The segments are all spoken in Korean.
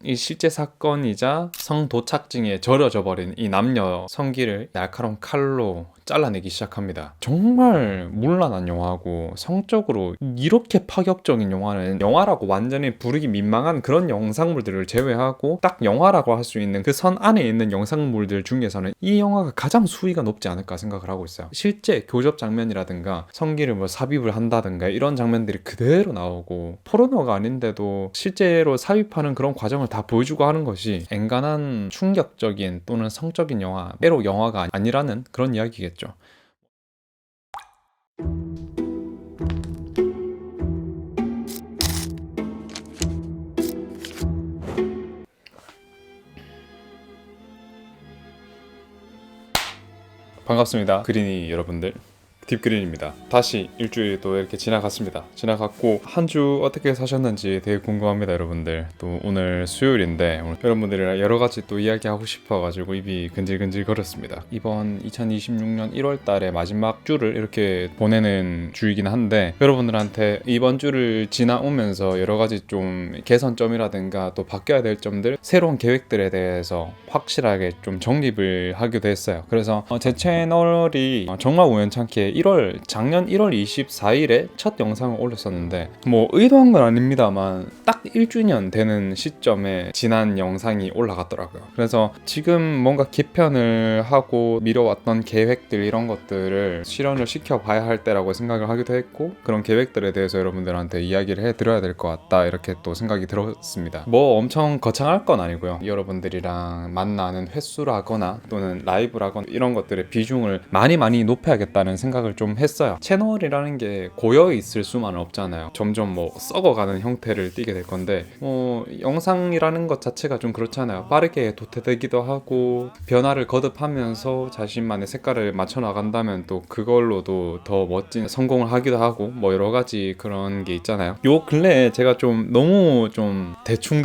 이 실제 사건이자 성도착증에 절여져 버린 이 남녀 성기를 날카로운 칼로 잘라내기 시작합니다. 정말 문란한 영화고 성적으로 이렇게 파격적인 영화는 영화라고 완전히 부르기 민망한 그런 영상물들을 제외하고 딱 영화라고 할 수 있는 그 선 안에 있는 영상물들 중에서는 이 영화가 가장 수위가 높지 않을까 생각을 하고 있어요. 실제 교접 장면이라든가 성기를 뭐 삽입을 한다든가 이런 장면들이 그대로 나오고 포르노가 아닌데도 실제로 삽입하는 그런 과정을 다 보여주고 하는 것이 엔간한 충격적인 또는 성적인 영화, 에로 영화가 아니라는 그런 이야기겠죠. 반갑습니다. 그린이 여러분들. 딥그린입니다. 다시 일주일이 또 이렇게 지나갔습니다. 지나갔고 한 주 어떻게 사셨는지 되게 궁금합니다, 여러분들. 또 오늘 수요일인데 오늘 여러분들이랑 여러 가지 또 이야기하고 싶어가지고 입이 근질근질 거렸습니다. 이번 2026년 1월 달에 마지막 주를 이렇게 보내는 주이긴 한데 여러분들한테 이번 주를 지나오면서 여러 가지 좀 개선점이라든가 또 바뀌어야 될 점들, 새로운 계획들에 대해서 확실하게 좀 정립을 하기도 했어요. 그래서 제 채널이 정말 우연찮게 작년 1월 24일에 첫 영상을 올렸었는데 뭐 의도한 건 아닙니다만 딱 1주년 되는 시점에 지난 영상이 올라갔더라고요. 그래서 지금 뭔가 개편을 하고 미뤄왔던 계획들 이런 것들을 실현을 시켜봐야 할 때라고 생각을 하기도 했고 그런 계획들에 대해서 여러분들한테 이야기를 해드려야 될 것 같다 이렇게 또 생각이 들었습니다. 뭐 엄청 거창할 건 아니고요. 여러분들이랑 만나는 횟수라거나 또는 라이브라거나 이런 것들의 비중을 많이 높여야겠다는 생각을 좀 했어요. 채널이라는 게 고여 있을 수만은 없잖아요. 점점 뭐 썩어가는 형태를 띠게 될 건데 영상이라는 것 자체가 좀 그렇잖아요. 빠르게 도태되기도 하고 변화를 거듭하면서 자신만의 색깔을 맞춰 나간다면 또 그걸로도 더 멋진 성공을 하기도 하고 뭐 여러 가지 그런 게 있잖아요. 요 근래에 제가 좀 너무 좀 대충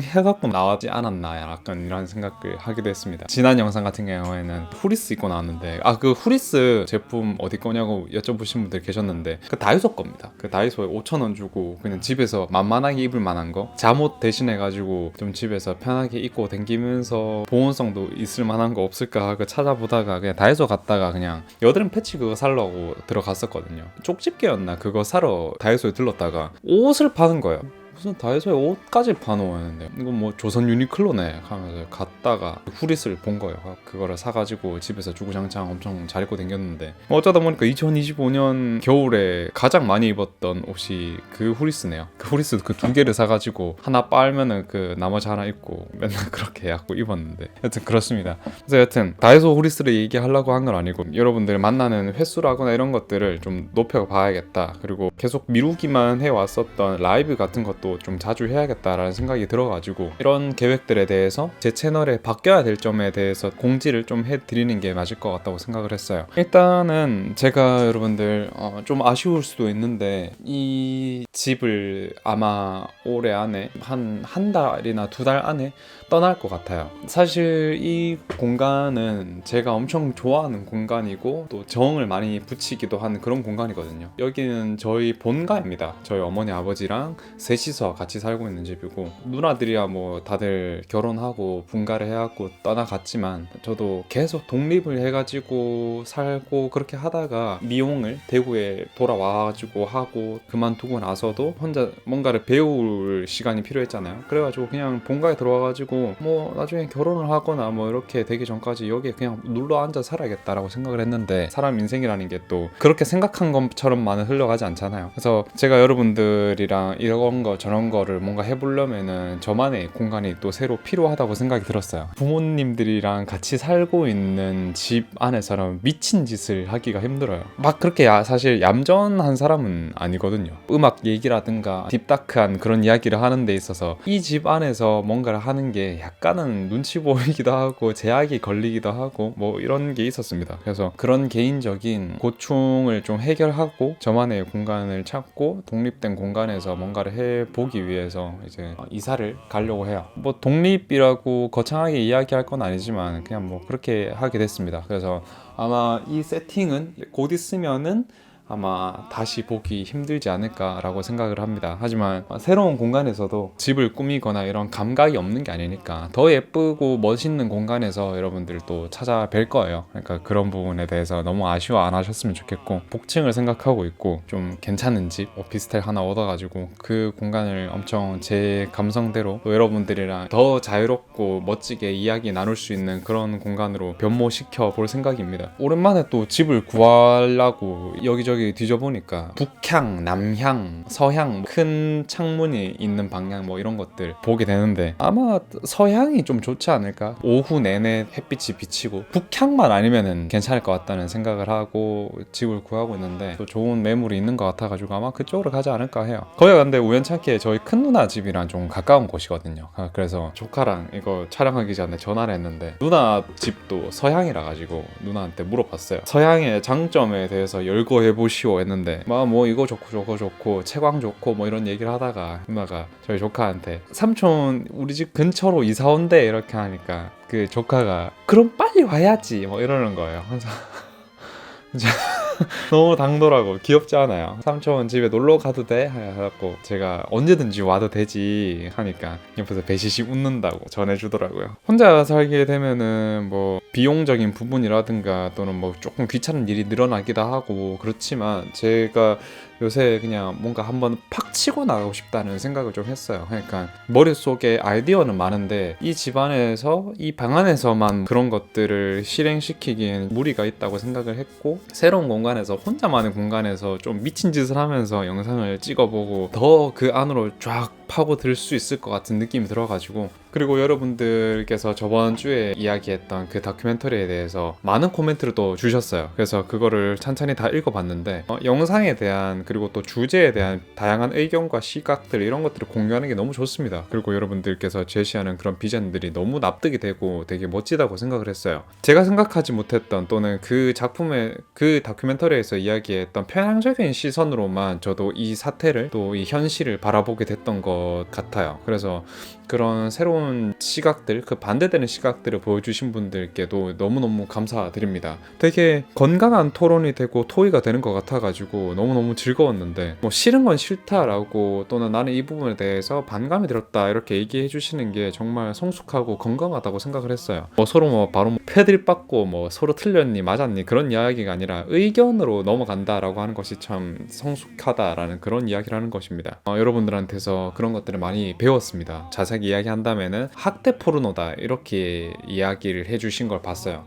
해갖고 나왔지 않았나 약간 이런 생각을 하기도 했습니다. 지난 영상 같은 경우에는 후리스 입고 나왔는데 그 후리스 제품 어디 거냐고 여쭤보신 분들 계셨는데 그 다이소 겁니다. 그 다이소에 5,000원 주고 그냥 집에서 만만하게 입을 만한 거 잠옷 대신해 가지고 좀 집에서 편하게 입고 다니면서 보온성도 있을 만한 거 없을까 하고 찾아보다가 그냥 다이소 갔다가 그냥 여드름 패치 그거 살려고 들어갔었거든요. 쪽집게였나 그거 사러 다이소에 들렀다가 옷을 파는 거예요. 무슨 다이소에 옷까지 파놓았는데 이거 뭐 조선 유니클로네 하면서 갔다가 후리스를 본 거예요. 그거를 사가지고 집에서 주구장창 엄청 잘 입고 다녔는데 어쩌다 보니까 2025년 겨울에 가장 많이 입었던 옷이 그 후리스네요. 그 후리스 그 두 개를 사가지고 하나 빨면은 그 나머지 하나 입고 맨날 그렇게 해갖고 입었는데 여튼 그렇습니다. 그래서 여튼 다이소 후리스를 얘기하려고 한 건 아니고 여러분들 만나는 횟수라거나 이런 것들을 좀 높여봐야겠다. 그리고 계속 미루기만 해왔었던 라이브 같은 것도 좀 자주 해야겠다라는 생각이 들어가지고 이런 계획들에 대해서 제 채널에 바뀌어야 될 점에 대해서 공지를 좀 해드리는 게 맞을 것 같다고 생각을 했어요. 일단은 제가 여러분들 좀 아쉬울 수도 있는데 이 집을 아마 올해 안에 한 달이나 2달 안에 떠날 것 같아요. 사실 이 공간은 제가 엄청 좋아하는 공간이고 또 정을 많이 붙이기도 하는 그런 공간이거든요. 여기는 저희 본가입니다. 저희 어머니 아버지랑 셋이서 같이 살고 있는 집이고 누나들이야 뭐 다들 결혼하고 분가를 해갖고 떠나갔지만 저도 계속 독립을 해가지고 살고 그렇게 하다가 미용을 대구에 돌아와가지고 하고 그만두고 나서도 혼자 뭔가를 배울 시간이 필요했잖아요. 그래가지고 그냥 본가에 들어와가지고 뭐 나중에 결혼을 하거나 뭐 이렇게 되기 전까지 여기에 그냥 눌러 앉아 살아야겠다라고 생각을 했는데 사람 인생이라는 게 또 그렇게 생각한 것처럼만은 흘러가지 않잖아요. 그래서 제가 여러분들이랑 이런 거 저런 거를 뭔가 해보려면은 저만의 공간이 또 새로 필요하다고 생각이 들었어요. 부모님들이랑 같이 살고 있는 집 안에서는 미친 짓을 하기가 힘들어요. 막 그렇게 사실 얌전한 사람은 아니거든요. 음악 얘기라든가 딥다크한 그런 이야기를 하는 데 있어서 이 집 안에서 뭔가를 하는 게 약간은 눈치 보이기도 하고 제약이 걸리기도 하고 뭐 이런 게 있었습니다. 그래서 그런 개인적인 고충을 좀 해결하고 저만의 공간을 찾고 독립된 공간에서 뭔가를 해보기 위해서 이제 이사를 가려고 해요. 뭐 독립이라고 거창하게 이야기할 건 아니지만 그냥 뭐 그렇게 하게 됐습니다. 그래서 아마 이 세팅은 곧 있으면은 아마 다시 보기 힘들지 않을까라고 생각을 합니다. 하지만 새로운 공간에서도 집을 꾸미거나 이런 감각이 없는 게 아니니까 더 예쁘고 멋있는 공간에서 여러분들 또 찾아뵐 거예요. 그러니까 그런 부분에 대해서 너무 아쉬워 안 하셨으면 좋겠고, 복층을 생각하고 있고 좀 괜찮은 집 오피스텔 하나 얻어가지고 그 공간을 엄청 제 감성대로 또 여러분들이랑 더 자유롭고 멋지게 이야기 나눌 수 있는 그런 공간으로 변모시켜 볼 생각입니다. 오랜만에 또 집을 구하려고 여기저기 뒤져보니까 북향, 남향, 서향, 큰 창문이 있는 방향 뭐 이런 것들 보게 되는데, 아마 서향이 좀 좋지 않을까? 오후 내내 햇빛이 비치고 북향만 아니면은 괜찮을 것 같다는 생각을 하고 집을 구하고 있는데, 또 좋은 매물이 있는 것 같아가지고 아마 그쪽으로 가지 않을까 해요. 거기가 근데 우연찮게 저희 큰 누나 집이랑 좀 가까운 곳이거든요. 그래서 조카랑 이거 촬영하기 전에 전화를 했는데, 누나 집도 서향이라 가지고 누나한테 물어봤어요. 서향의 장점에 대해서 열거해보시오 했는데, 뭐 이거 좋고 저거 좋고 채광 좋고 뭐 이런 얘기를 하다가 누나가 저희 조카한테 삼촌 우리 집 근처로 이사 온대 이렇게 하니까 그 조카가 그럼 빨리 와야지 뭐 이러는 거예요. 그래서 너무 당돌하고 귀엽지 않아요? 삼촌 집에 놀러 가도 돼? 해갖고 제가 언제든지 와도 되지 하니까 옆에서 배시시 웃는다고 전해주더라고요. 혼자 살게 되면은 뭐 비용적인 부분이라든가 또는 뭐 조금 귀찮은 일이 늘어나기도 하고 그렇지만, 제가 요새 그냥 뭔가 한번 팍 치고 나가고 싶다는 생각을 좀 했어요. 그러니까 머릿속에 아이디어는 많은데 이 집안에서 이 방 안에서만 그런 것들을 실행시키기에는 무리가 있다고 생각을 했고, 새로운 공간에서 혼자만의 공간에서 좀 미친 짓을 하면서 영상을 찍어보고 더 그 안으로 쫙 파고들 수 있을 것 같은 느낌이 들어가지고, 그리고 여러분들께서 저번 주에 이야기했던 그 다큐멘터리에 대해서 많은 코멘트를 또 주셨어요. 그래서 그거를 천천히 다 읽어봤는데 영상에 대한 그리고 또 주제에 대한 다양한 의견과 시각들 이런 것들을 공유하는 게 너무 좋습니다. 그리고 여러분들께서 제시하는 그런 비전들이 너무 납득이 되고 되게 멋지다고 생각을 했어요. 제가 생각하지 못했던 또는 그 작품의 그 다큐멘터리에서 이야기했던 편향적인 시선으로만 저도 이 사태를 또 이 현실을 바라보게 됐던 것 같아요. 그래서 그런 새로운 시각들, 그 반대되는 시각들을 보여주신 분들께도 너무너무 감사드립니다. 되게 건강한 토론이 되고 토의가 되는 것 같아가지고 너무너무 즐거웠는데, 뭐 싫은 건 싫다라고 또는 나는 이 부분에 대해서 반감이 들었다 이렇게 얘기해 주시는 게 정말 성숙하고 건강하다고 생각을 했어요. 뭐 서로 뭐 바로 패드립 받고 뭐 서로 틀렸니 맞았니 그런 이야기가 아니라 의견으로 넘어간다라고 하는 것이 참 성숙하다라는 그런 이야기를 하는 것입니다. 여러분들한테서 그런 것들을 많이 배웠습니다. 자세히 이야기한다면은 학대 포르노다 이렇게 이야기를 해주신 걸 봤어요.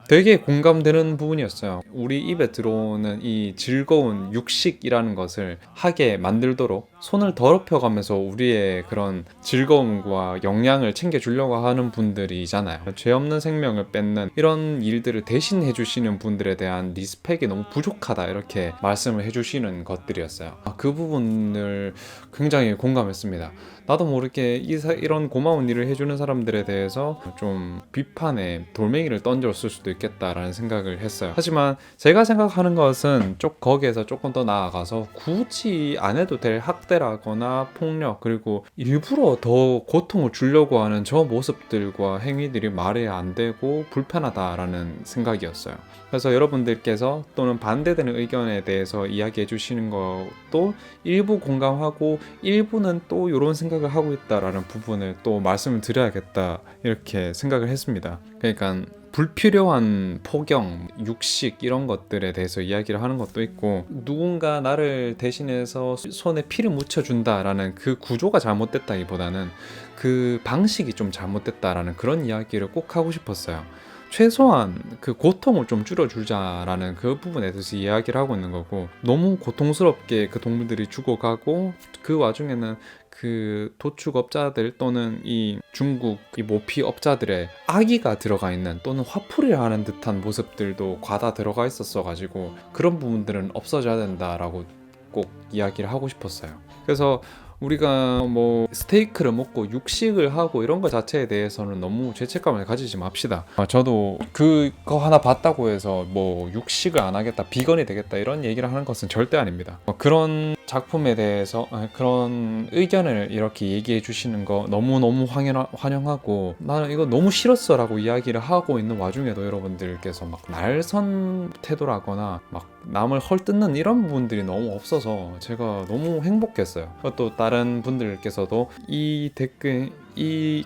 되게 공감되는 부분이었어요. 우리 입에 들어오는 이 즐거운 육식이라는 것을 하게 만들도록 손을 더럽혀가면서 우리의 그런 즐거움과 영양을 챙겨주려고 하는 분들이잖아요. 죄 없는 생명을 뺏는 이런 일들을 대신 해주시는 분들에 대한 리스펙이 너무 부족하다 이렇게 말씀을 해주시는 것들이었어요. 그 부분을 굉장히 공감했습니다. 나도 모르게 이런 고마운 일을 해주는 사람들에 대해서 좀 비판에 돌멩이를 던졌을 수도 있겠다라는 생각을 했어요. 하지만 제가 생각하는 것은 거기에서 조금 더 나아가서 굳이 안 해도 될 학대라거나 폭력, 그리고 일부러 더 고통을 주려고 하는 저 모습들과 행위들이 말이 안 되고 불편하다라는 생각이었어요. 그래서 여러분들께서 또는 반대되는 의견에 대해서 이야기해 주시는 것도 일부 공감하고 일부는 또 이런 생각을 하고 있다라는 부분을 또 말씀을 드려야겠다 이렇게 생각을 했습니다. 그러니까 불필요한 폭염, 육식 이런 것들에 대해서 이야기를 하는 것도 있고, 누군가 나를 대신해서 손에 피를 묻혀준다라는 그 구조가 잘못됐다기보다는 그 방식이 좀 잘못됐다라는 그런 이야기를 꼭 하고 싶었어요. 최소한 그 고통을 좀 줄여주자라는 그 부분에 대해서 이야기를 하고 있는 거고, 너무 고통스럽게 그 동물들이 죽어가고 그 와중에는 그 도축업자들 또는 이 중국 이 모피업자들의 악의가 들어가 있는 또는 화풀이를 하는 듯한 모습들도 과다 들어가 있었어 가지고 그런 부분들은 없어져야 된다라고 꼭 이야기를 하고 싶었어요. 그래서 우리가 뭐 스테이크를 먹고 육식을 하고 이런 것 자체에 대해서는 너무 죄책감을 가지지 맙시다. 저도 그거 하나 봤다고 해서 뭐 육식을 안 하겠다, 비건이 되겠다 이런 얘기를 하는 것은 절대 아닙니다. 그런 작품에 대해서 그런 의견을 이렇게 얘기해 주시는 거 너무너무 환영하고, 나는 이거 너무 싫었어 라고 이야기를 하고 있는 와중에도 여러분들께서 막 날선 태도라거나 막 남을 헐뜯는 이런 부분들이 너무 없어서 제가 너무 행복했어요. 또 다른 분들께서도 이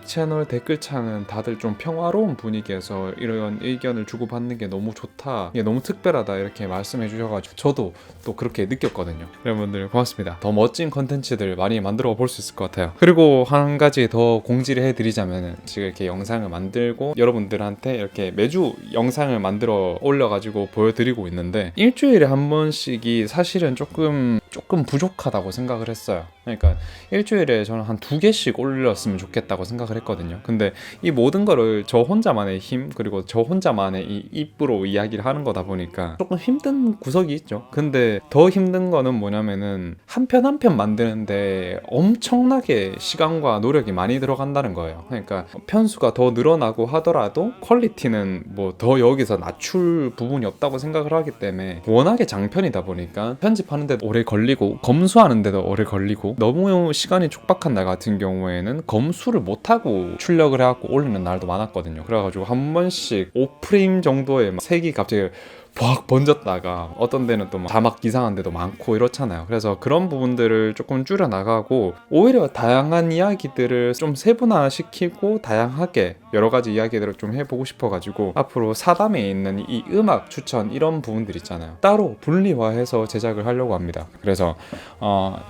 채널 댓글창은 다들 좀 평화로운 분위기에서 이런 의견을 주고받는 게 너무 좋다, 이게 너무 특별하다 이렇게 말씀해 주셔가지고 저도 또 그렇게 느꼈거든요. 여러분들 고맙습니다. 더 멋진 컨텐츠들 많이 만들어 볼 수 있을 것 같아요. 그리고 한 가지 더 공지를 해드리자면, 지금 이렇게 영상을 만들고 여러분들한테 이렇게 매주 영상을 만들어 올려가지고 보여드리고 있는데, 일주일에 한 번씩이 사실은 조금 부족하다고 생각을 했어요. 그러니까 일주일에 저는 한 2개씩 올렸으면 좋겠다고 생각을 했거든요. 근데 이 모든 거를 저 혼자만의 힘, 그리고 저 혼자만의 이 입으로 이야기를 하는 거다 보니까 조금 힘든 구석이 있죠. 근데 더 힘든 거는 뭐냐면은 한 편 한 편 만드는데 엄청나게 시간과 노력이 많이 들어간다는 거예요. 그러니까 편수가 더 늘어나고 하더라도 퀄리티는 뭐 더 여기서 낮출 부분이 없다고 생각을 하기 때문에, 워낙에 장편이다 보니까 편집하는데도 오래 걸리고 검수하는데도 오래 걸리고, 너무 시간이 촉박한 날 같은 경우에는 검수를 못하고 출력을 해갖고 올리는 날도 많았거든요. 그래가지고 한 번씩 5프레임 정도의 막 색이 갑자기 막 번졌다가, 어떤 데는 또 자막 이상한 데도 많고 이렇잖아요. 그래서 그런 부분들을 조금 줄여 나가고, 오히려 다양한 이야기들을 좀 세분화시키고 다양하게 여러 가지 이야기들을 좀 해보고 싶어가지고, 앞으로 사담에 있는 이 음악 추천 이런 부분들 있잖아요, 따로 분리화해서 제작을 하려고 합니다. 그래서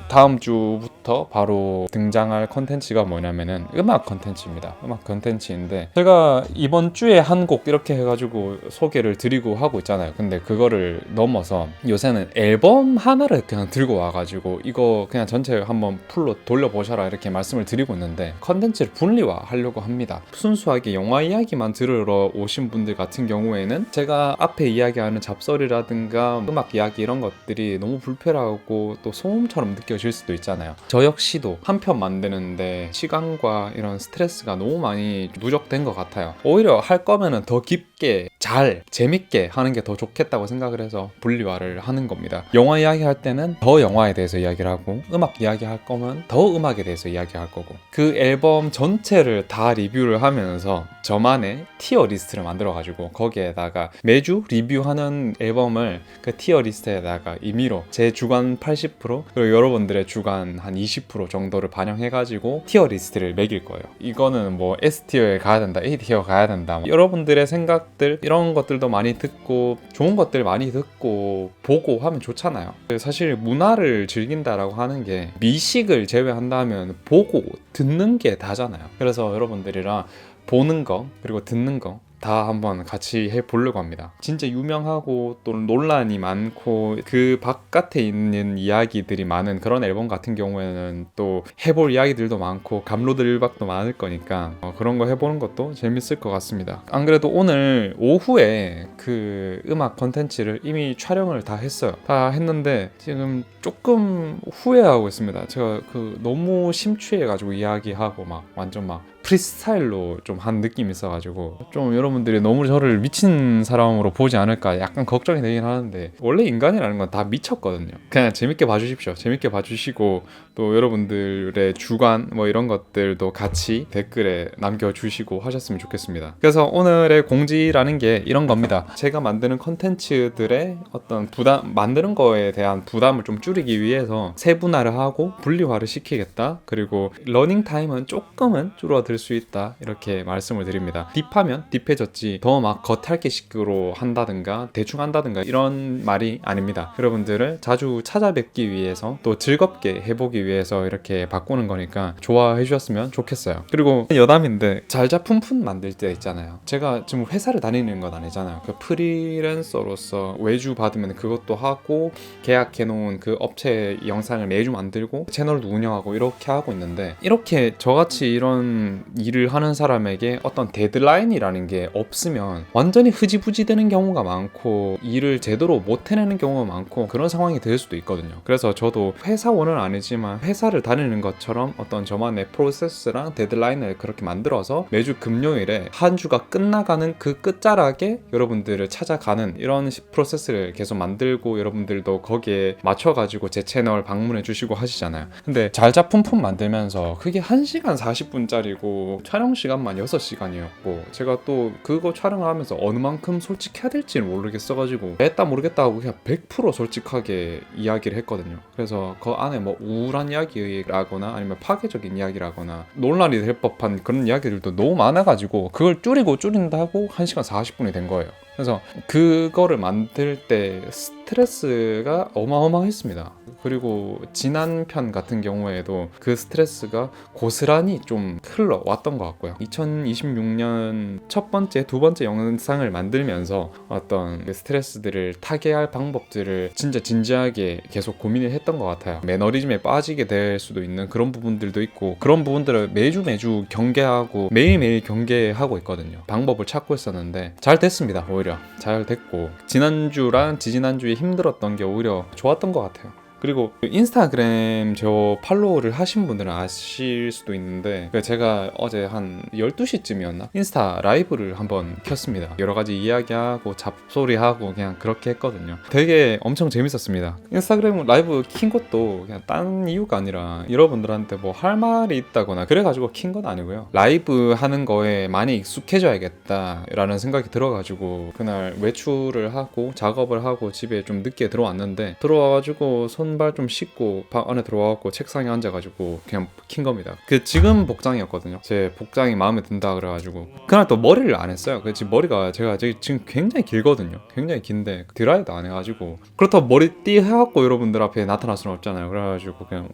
다음 주부터 바로 등장할 컨텐츠가 뭐냐면은 음악 컨텐츠입니다. 음악 컨텐츠인데, 제가 이번 주에 한 곡 이렇게 해가지고 소개를 드리고 하고 있잖아요. 근데 그거를 넘어서 요새는 앨범 하나를 그냥 들고 와가지고 이거 그냥 전체 한번 풀로 돌려보셔라 이렇게 말씀을 드리고 있는데, 컨텐츠를 분리화 하려고 합니다. 순수하게 영화 이야기만 들으러 오신 분들 같은 경우에는 제가 앞에 이야기하는 잡설이라든가 음악 이야기 이런 것들이 너무 불편하고 또 소음처럼 느껴질 수도 있잖아요. 저 역시도 한 편 만드는데 시간과 이런 스트레스가 너무 많이 누적된 것 같아요. 오히려 할 거면은 더 깊게 잘 재밌게 하는 게 더 좋겠다고 생각을 해서 분리화를 하는 겁니다. 영화 이야기 할 때는 더 영화에 대해서 이야기를 하고, 음악 이야기 할 거면 더 음악에 대해서 이야기할 거고, 그 앨범 전체를 다 리뷰를 하면서 저만의 티어 리스트를 만들어 가지고 거기에다가 매주 리뷰하는 앨범을 그 티어 리스트에다가 임의로 제 주관 80% 그리고 여러분들의 주관 한 20% 정도를 반영해 가지고 티어 리스트를 매길 거예요. 이거는 뭐 S티어에 가야 된다, A티어 가야 된다, 여러분들의 생각들 이런 것들도 많이 듣고 좋은 것들 많이 듣고 보고 하면 좋잖아요. 사실 문화를 즐긴다라고 하는 게 미식을 제외한다면 보고 듣는 게 다잖아요. 그래서 여러분들이랑 보는 거 그리고 듣는 거 다 한번 같이 해보려고 합니다. 진짜 유명하고 또 논란이 많고 그 바깥에 있는 이야기들이 많은 그런 앨범 같은 경우에는 또 해볼 이야기들도 많고 감로들박도 많을 거니까 그런 거 해보는 것도 재밌을 것 같습니다. 안 그래도 오늘 오후에 그 음악 컨텐츠를 이미 촬영을 다 했어요. 다 했는데 지금 조금 후회하고 있습니다. 제가 너무 심취해가지고 이야기하고 막 완전 막 프리스타일로 좀 한 느낌이 있어가지고 좀 여러분들이 너무 저를 미친 사람으로 보지 않을까 약간 걱정이 되긴 하는데, 원래 인간이라는 건 다 미쳤거든요. 그냥 재밌게 봐주십시오. 재밌게 봐주시고 또 여러분들의 주관 뭐 이런 것들도 같이 댓글에 남겨주시고 하셨으면 좋겠습니다. 그래서 오늘의 공지라는 게 이런 겁니다. 제가 만드는 컨텐츠들의 어떤 만드는 거에 대한 부담을 좀 줄이기 위해서 세분화를 하고 분리화를 시키겠다. 그리고 러닝 타임은 조금은 줄어들 수 있다, 이렇게 말씀을 드립니다. 딥하면 딥해졌지 더 막 겉핥기식으로 한다든가 대충 한다든가 이런 말이 아닙니다. 여러분들을 자주 찾아뵙기 위해서 또 즐겁게 해보기 위해서 이렇게 바꾸는 거니까 좋아해 주셨으면 좋겠어요. 그리고 여담인데 잘자품품 만들 때 있잖아요. 제가 지금 회사를 다니는 건 아니잖아요. 그 프리랜서로서 외주 받으면 그것도 하고 계약해 놓은 그 업체 영상을 매주 만들고 채널도 운영하고 이렇게 하고 있는데, 이렇게 저같이 이런 일을 하는 사람에게 어떤 데드라인이라는 게 없으면 완전히 흐지부지 되는 경우가 많고 일을 제대로 못 해내는 경우가 많고 그런 상황이 될 수도 있거든요. 그래서 저도 회사원은 아니지만 회사를 다니는 것처럼 어떤 저만의 프로세스랑 데드라인을 그렇게 만들어서 매주 금요일에 한 주가 끝나가는 그 끝자락에 여러분들을 찾아가는 이런 프로세스를 계속 만들고, 여러분들도 거기에 맞춰가지고 제 채널 방문해 주시고 하시잖아요. 근데 잘자품품 만들면서 그게 1시간 40분짜리고 촬영 시간만 6시간이었고 제가 또 그거 촬영하면서 어느 만큼 솔직해야 될지는 모르겠어가지고 됐다 모르겠다 하고 그냥 100% 솔직하게 이야기를 했거든요. 그래서 그 안에 뭐 우울한 이야기라거나 아니면 파괴적인 이야기라거나 논란이 될 법한 그런 이야기들도 너무 많아가지고 그걸 줄인다고 1시간 40분이 된 거예요. 그래서 그거를 만들 때 스트레스가 어마어마했습니다. 그리고 지난 편 같은 경우에도 그 스트레스가 고스란히 좀 흘러왔던 것 같고요. 2026년 첫 번째, 두 번째 영상을 만들면서 어떤 스트레스들을 타개할 방법들을 진짜 진지하게 계속 고민을 했던 것 같아요. 매너리즘에 빠지게 될 수도 있는 그런 부분들도 있고 그런 부분들을 매주 경계하고 매일매일 경계하고 있거든요. 방법을 찾고 있었는데 잘 됐습니다. 오히려 잘 됐고 지난주랑 지지난주에 힘들었던 게 오히려 좋았던 것 같아요. 그리고 인스타그램 저 팔로우를 하신 분들은 아실 수도 있는데 제가 어제 한 12시쯤이었나? 인스타 라이브를 한번 켰습니다. 여러 가지 이야기하고 잡소리하고 그냥 그렇게 했거든요. 되게 엄청 재밌었습니다. 인스타그램 라이브 킨 것도 그냥 딴 이유가 아니라 여러분들한테 뭐 할 말이 있다거나 그래가지고 킨 건 아니고요. 라이브 하는 거에 많이 익숙해져야겠다라는 생각이 들어가지고 그날 외출을 하고 작업을 하고 집에 좀 늦게 들어왔는데 들어와가지고 손발 좀 씻고 방 안에 들어와갖고 책상에 앉아가지고 그냥 킨 겁니다. 그 지금 복장이었거든요. 제 복장이 마음에 든다 그래가지고 그날 또 머리를 안 했어요. 지금 머리가 제가 지금 굉장히 길거든요. 굉장히 긴데 드라이도 안 해가지고 그렇다고 머리띠 해갖고 여러분들 앞에 나타날 수는 없잖아요. 그래가지고 그냥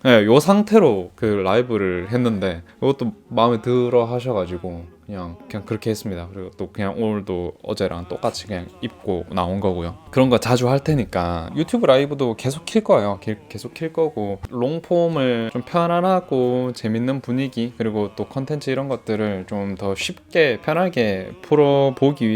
요 상태로 그 라이브를 했는데 이것도 마음에 들어 하셔가지고 그냥 그렇게 했습니다. 그리고 또 그냥 오늘도 어제랑 똑같이 그냥 입고 나온 거고요. 그런 거 자주 할 테니까 유튜브 라이브도 계속 킬 거예요. 계속 킬 거고 롱폼을 좀 편안하고 재밌는 분위기 그리고 또 컨텐츠 이런 것들을 좀 더 쉽게 편하게 보기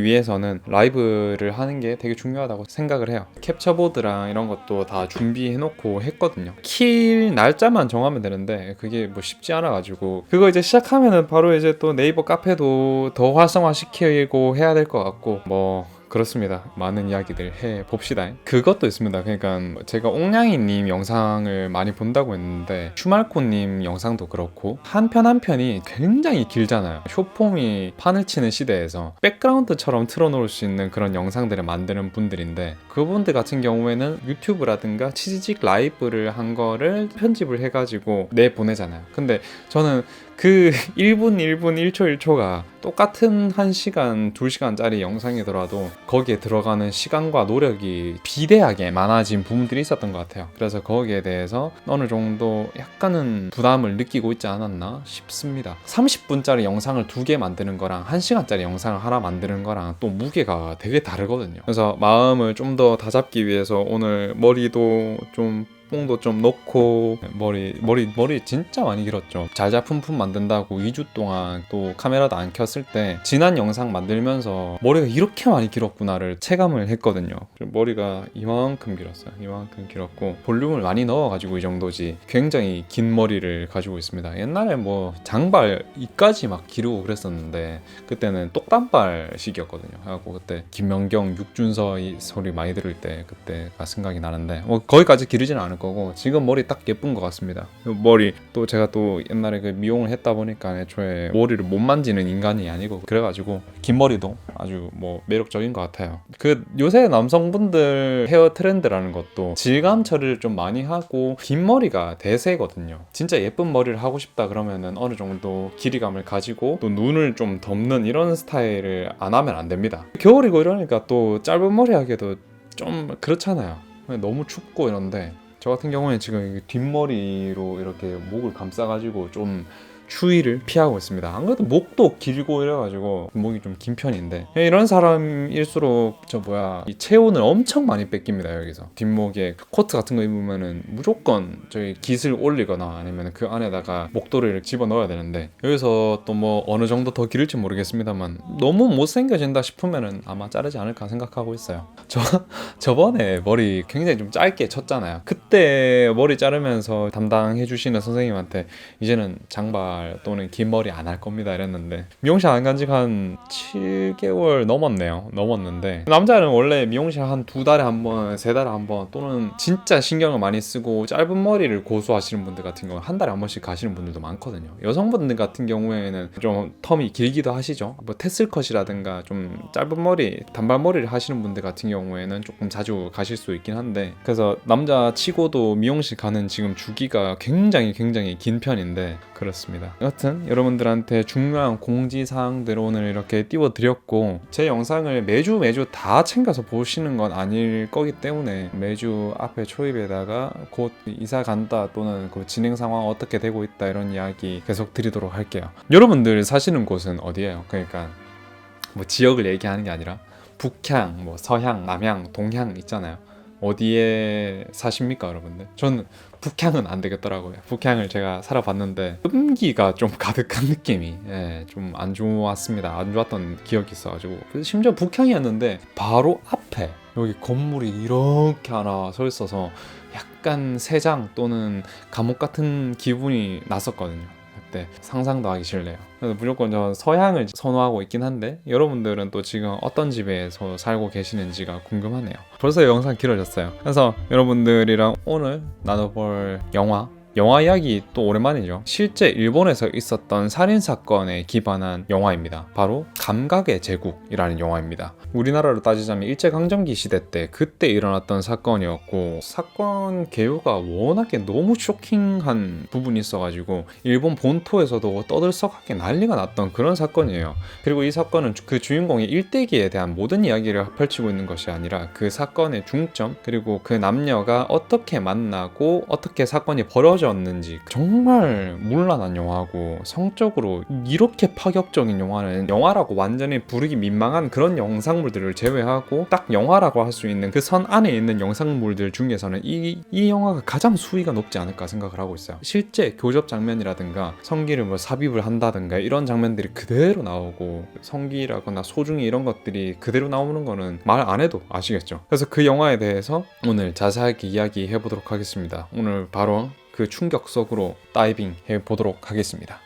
위해서는 라이브를 하는 게 되게 중요하다고 생각을 해요. 캡처보드랑 이런 것도 다 준비해놓고 했거든요. 킬 날짜만 정하면 되는데 그게 뭐 쉽지 않아가지고 그거 이제 시작하면은 바로 이제 또 네이버 카페도 더 활성화시키고 해야 될 것 같고 뭐 그렇습니다. 많은 이야기들 해봅시다. 그것도 있습니다. 그러니까 제가 옥냥이님 영상을 많이 본다고 했는데 슈말코님 영상도 그렇고 한 편 한 편이 굉장히 길잖아요. 숏폼이 판을 치는 시대에서 백그라운드처럼 틀어놓을 수 있는 그런 영상들을 만드는 분들인데 그분들 같은 경우에는 유튜브라든가 치지직 라이브를 한 거를 편집을 해가지고 내보내잖아요. 근데 저는 그 1분 1초 1초가 똑같은 1시간 2시간짜리 영상이더라도 거기에 들어가는 시간과 노력이 비대하게 많아진 부분들이 있었던 것 같아요. 그래서 거기에 대해서 어느 정도 약간은 부담을 느끼고 있지 않았나 싶습니다. 30분짜리 영상을 2개 만드는 거랑 1시간짜리 영상을 하나 만드는 거랑 또 무게가 되게 다르거든요. 그래서 마음을 좀 더 다잡기 위해서 오늘 머리도 좀 뽕도 좀 넣고 머리 진짜 많이 길었죠. 잘자품품 만든다고 2주 동안 또 카메라도 안 켰을 때 지난 영상 만들면서 머리가 이렇게 많이 길었구나를 체감을 했거든요. 머리가 이만큼 길었어요. 이만큼 길었고 볼륨을 많이 넣어가지고 이 정도지 굉장히 긴 머리를 가지고 있습니다. 옛날에 뭐 장발 이까지 막 기르고 그랬었는데 그때는 똑단발 시기였거든요. 하고 그때 김연경, 육준서 이 소리 많이 들을 때 그때가 생각이 나는데 뭐 거기까지 기르지는 않을 거고 지금 머리 딱 예쁜 것 같습니다. 머리 또 제가 또 옛날에 그 미용을 했다 보니까 애초에 머리를 못 만지는 인간이 아니고 그래가지고 긴 머리도 아주 뭐 매력적인 것 같아요. 그 요새 남성분들 헤어 트렌드라는 것도 질감 처리를 좀 많이 하고 긴 머리가 대세거든요. 진짜 예쁜 머리를 하고 싶다 그러면은 어느 정도 길이감을 가지고 또 눈을 좀 덮는 이런 스타일을 안 하면 안 됩니다. 겨울이고 이러니까 또 짧은 머리 하기도 좀 그렇잖아요. 너무 춥고 이런데 저 같은 경우는 지금 뒷머리로 이렇게 목을 감싸가지고 좀 추위를 피하고 있습니다. 안 그래도 목도 길고 이래가지고 목이 좀 긴 편인데 이런 사람일수록 이 체온을 엄청 많이 뺏깁니다. 여기서 뒷목에 코트 같은 거 입으면은 무조건 저기 깃을 올리거나 아니면 그 안에다가 목도리를 집어 넣어야 되는데 여기서 또 뭐 어느 정도 더 기를지 모르겠습니다만 너무 못생겨진다 싶으면은 아마 자르지 않을까 생각하고 있어요. 저번에 머리 굉장히 좀 짧게 쳤잖아요. 그때 머리 자르면서 담당해 주시는 선생님한테 이제는 장발 살 또는 긴 머리 안 할 겁니다 이랬는데 미용실 안 간 지가 한 7개월 넘었는데 남자는 원래 미용실 한 2달에 한 번, 3달에 한 번 또는 진짜 신경을 많이 쓰고 짧은 머리를 고수하시는 분들 같은 경우는 한 달에 한 번씩 가시는 분들도 많거든요. 여성분들 같은 경우에는 좀 텀이 길기도 하시죠. 뭐 테슬컷이라든가 좀 짧은 머리, 단발머리를 하시는 분들 같은 경우에는 조금 자주 가실 수 있긴 한데 그래서 남자 치고도 미용실 가는 지금 주기가 굉장히 긴 편인데 그렇습니다. 여튼 여러분들한테 중요한 공지사항들 오늘 이렇게 띄워드렸고 제 영상을 매주 다 챙겨서 보시는 건 아닐 거기 때문에 매주 앞에 초입에다가 곧 이사 간다 또는 그 진행 상황 어떻게 되고 있다 이런 이야기 계속 드리도록 할게요. 여러분들 사시는 곳은 어디예요? 그러니까 뭐 지역을 얘기하는 게 아니라 북향, 뭐 서향, 남향, 동향 있잖아요. 어디에 사십니까 여러분들? 저는 북향은 안 되겠더라고요. 북향을 제가 살아봤는데 흡기가 좀 가득한 느낌이 좀 안 좋았습니다. 안 좋았던 기억이 있어가지고 심지어 북향이었는데 바로 앞에 여기 건물이 이렇게 하나 서 있어서 약간 새장 또는 감옥 같은 기분이 났었거든요. 그때 상상도 하기 싫네요. 그래서 무조건 저 서향을 선호하고 있긴 한데 여러분들은 또 지금 어떤 집에서 살고 계시는지가 궁금하네요. 벌써 영상 길어졌어요. 그래서 여러분들이랑 오늘 나눠볼 영화 이야기 또 오랜만이죠. 실제 일본에서 있었던 살인사건에 기반한 영화입니다. 바로 감각의 제국이라는 영화입니다. 우리나라로 따지자면 일제강점기 시대 때 그때 일어났던 사건이었고 사건 개요가 워낙에 너무 쇼킹한 부분이 있어가지고 일본 본토에서도 떠들썩하게 난리가 났던 그런 사건이에요. 그리고 이 사건은 그 주인공의 일대기에 대한 모든 이야기를 펼치고 있는 것이 아니라 그 사건의 중점 그리고 그 남녀가 어떻게 만나고 어떻게 사건이 벌어졌는지 정말 문란한 영화고 성적으로 이렇게 파격적인 영화는 영화라고 완전히 부르기 민망한 그런 영상물들을 제외하고 딱 영화라고 할 수 있는 그 선 안에 있는 영상물들 중에서는 이 영화가 가장 수위가 높지 않을까 생각을 하고 있어요. 실제 교접 장면이라든가 성기를 뭐 삽입을 한다든가 이런 장면들이 그대로 나오고 성기라거나 소중이 이런 것들이 그대로 나오는 거는 말 안 해도 아시겠죠. 그래서 그 영화에 대해서 오늘 자세하게 이야기해 보도록 하겠습니다. 오늘 바로 그 충격 속으로 다이빙 해보도록 하겠습니다.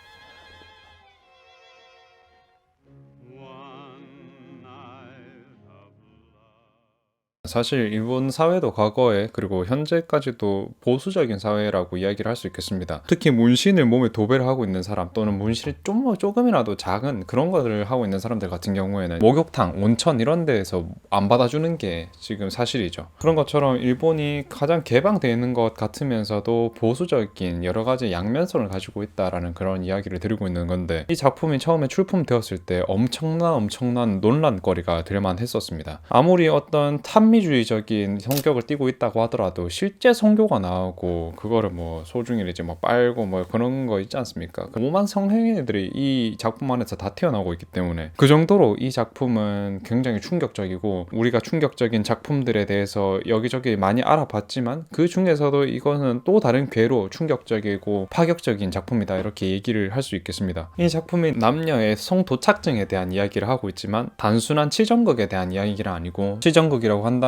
사실 일본 사회도 과거에 그리고 현재까지도 보수적인 사회라고 이야기를 할 수 있겠습니다. 특히 문신을 몸에 도배를 하고 있는 사람 또는 문신이 조금이라도 작은 그런 것들을 하고 있는 사람들 같은 경우에는 목욕탕, 온천 이런 데에서 안 받아주는 게 지금 사실이죠. 그런 것처럼 일본이 가장 개방되어 있는 것 같으면서도 보수적인 여러 가지 양면성을 가지고 있다라는 그런 이야기를 드리고 있는 건데 이 작품이 처음에 출품되었을 때 엄청난 논란거리가 될 만했었습니다. 아무리 어떤 미주의적인 성격을 띠고 있다고 하더라도 실제 성교가 나오고 그거를 뭐 소중이를 이제 뭐 빨고 뭐 그런 거 있지 않습니까? 오만 성행위들이 이 작품 안에서 다 튀어나오고 있기 때문에 그 정도로 이 작품은 굉장히 충격적이고 우리가 충격적인 작품들에 대해서 여기저기 많이 알아봤지만 그 중에서도 이거는 또 다른 궤로 충격적이고 파격적인 작품이다 이렇게 얘기를 할 수 있겠습니다. 이 작품이 남녀의 성도착증에 대한 이야기를 하고 있지만 단순한 치정극에 대한 이야기가 아니고 치정극이라고 한다면은